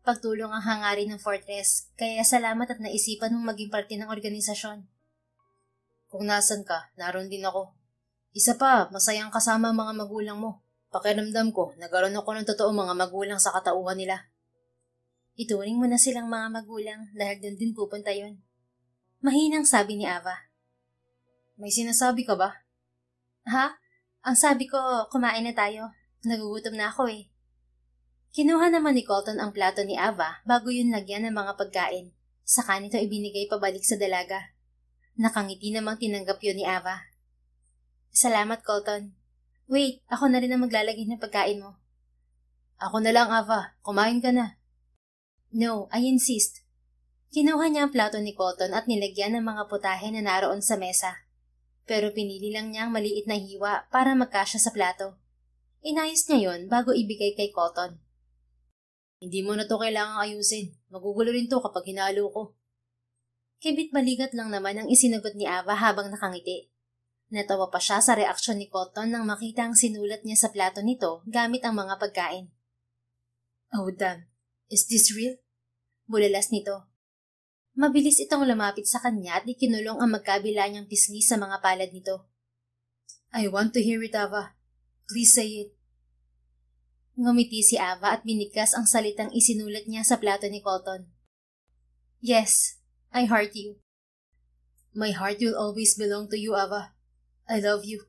Pagtulong ang hangarin ng Fortress, kaya salamat at naisipan mong maging parte ng organisasyon. Kung nasan ka, naroon din ako. Isa pa, masayang kasama ang mga magulang mo. Pakiramdam ko, nagkaroon ako ng totoong mga magulang sa katauhan nila. Ituring mo na silang mga magulang dahil doon din pupunta yun. Mahinang sabi ni Ava. May sinasabi ka ba? Ha? Ang sabi ko, kumain na tayo. Nagugutom na ako eh. Kinuha naman ni Colton ang plato ni Ava bago yun lagyan ng mga pagkain. Saka nito ibinigay pabalik sa dalaga. Nakangiti namang tinanggap yun ni Ava. Salamat, Colton. Wait, ako na rin ang maglalagay ng pagkain mo. Ako na lang, Ava. Kumain ka na. No, I insist. Kinuha niya ang plato ni Colton at nilagyan ng mga putahe na naroon sa mesa. Pero pinili lang niya ang maliit na hiwa para magkasya sa plato. Inayos niya yon bago ibigay kay Colton. Hindi mo na to kailangang ayusin. Magugulo rin to kapag hinalo ko. Kibit-balikat lang naman ang isinagot ni Ava habang nakangiti. Natawa pa siya sa reaksyon ni Colton nang makita ang sinulat niya sa plato nito gamit ang mga pagkain. Oh damn, is this real? Bulalas nito. Mabilis itong lumapit sa kanya at ikinulong ang magkabila niyang pisngi sa mga palad nito. I want to hear it, Ava. Please say it. Ngumiti si Ava at binigkas ang salitang isinulat niya sa plato ni Colton. Yes, I heart you. My heart will always belong to you, Ava. I love you.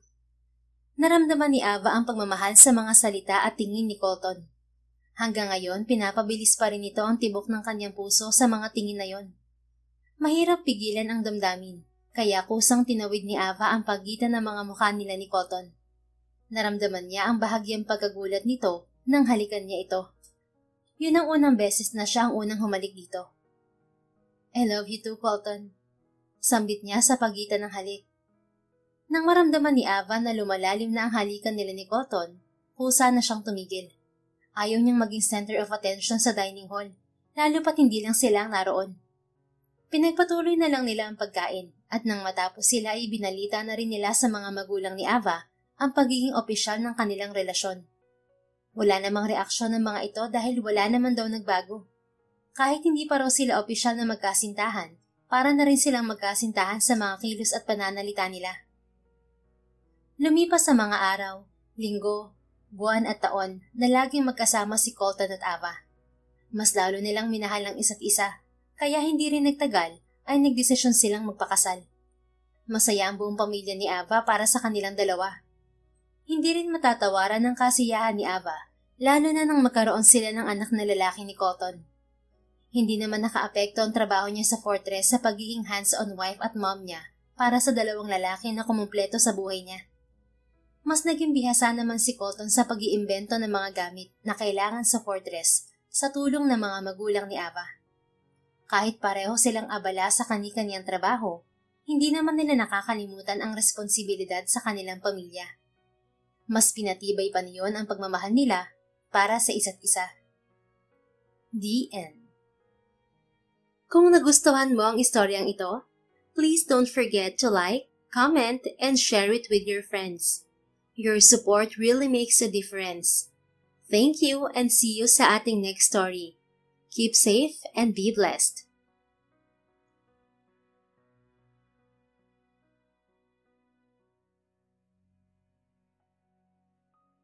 Naramdaman ni Ava ang pagmamahal sa mga salita at tingin ni Colton. Hanggang ngayon, pinapabilis pa rin ito ang tibok ng kanyang puso sa mga tingin na yon. Mahirap pigilan ang damdamin, kaya kusang tinawid ni Ava ang pagitan ng mga mukha nila ni Colton. Naramdaman niya ang bahagyang pagkagulat nito nang halikan niya ito. Yun ang unang beses na siya ang unang humalik dito. I love you too, Colton. Sambit niya sa pagitan ng halik. Nang maramdaman ni Ava na lumalalim na ang halikan nila ni Colton, kusa na siyang tumigil. Ayaw niyang maging center of attention sa dining hall, lalo pat hindi lang sila ang naroon. Pinagpatuloy na lang nila ang pagkain at nang matapos sila ay binalita na rin nila sa mga magulang ni Ava ang pagiging opisyal ng kanilang relasyon. Wala namang reaksyon ng mga ito dahil wala naman daw nagbago. Kahit hindi pa raw sila opisyal na magkasintahan, para na rin silang magkasintahan sa mga kilos at pananalita nila. Lumipas sa mga araw, linggo, buwan at taon na laging magkasama si Colton at Ava. Mas lalo nilang minahal ang isa't isa, kaya hindi rin nagtagal ay nagdesisyon silang magpakasal. Masaya ang buong pamilya ni Ava para sa kanilang dalawa. Hindi rin matatawaran ng kasiyahan ni Ava, lalo na nang magkaroon sila ng anak na lalaki ni Colton. Hindi naman nakaapekto ang trabaho niya sa Fortress sa pagiging hands-on wife at mom niya para sa dalawang lalaki na kumumpleto sa buhay niya. Mas naging bihasa naman si Colton sa pag-iimbento ng mga gamit na kailangan sa Fortress sa tulong ng mga magulang ni Ava. Kahit pareho silang abala sa kani-kaniyang trabaho, hindi naman nila nakakalimutan ang responsibilidad sa kanilang pamilya. Mas pinatibay pa niyon ang pagmamahal nila para sa isa't isa. The end. Kung nagustuhan mo ang istoryang ito, please don't forget to like, comment, and share it with your friends. Your support really makes a difference. Thank you and see you sa ating next story. Keep safe and be blessed.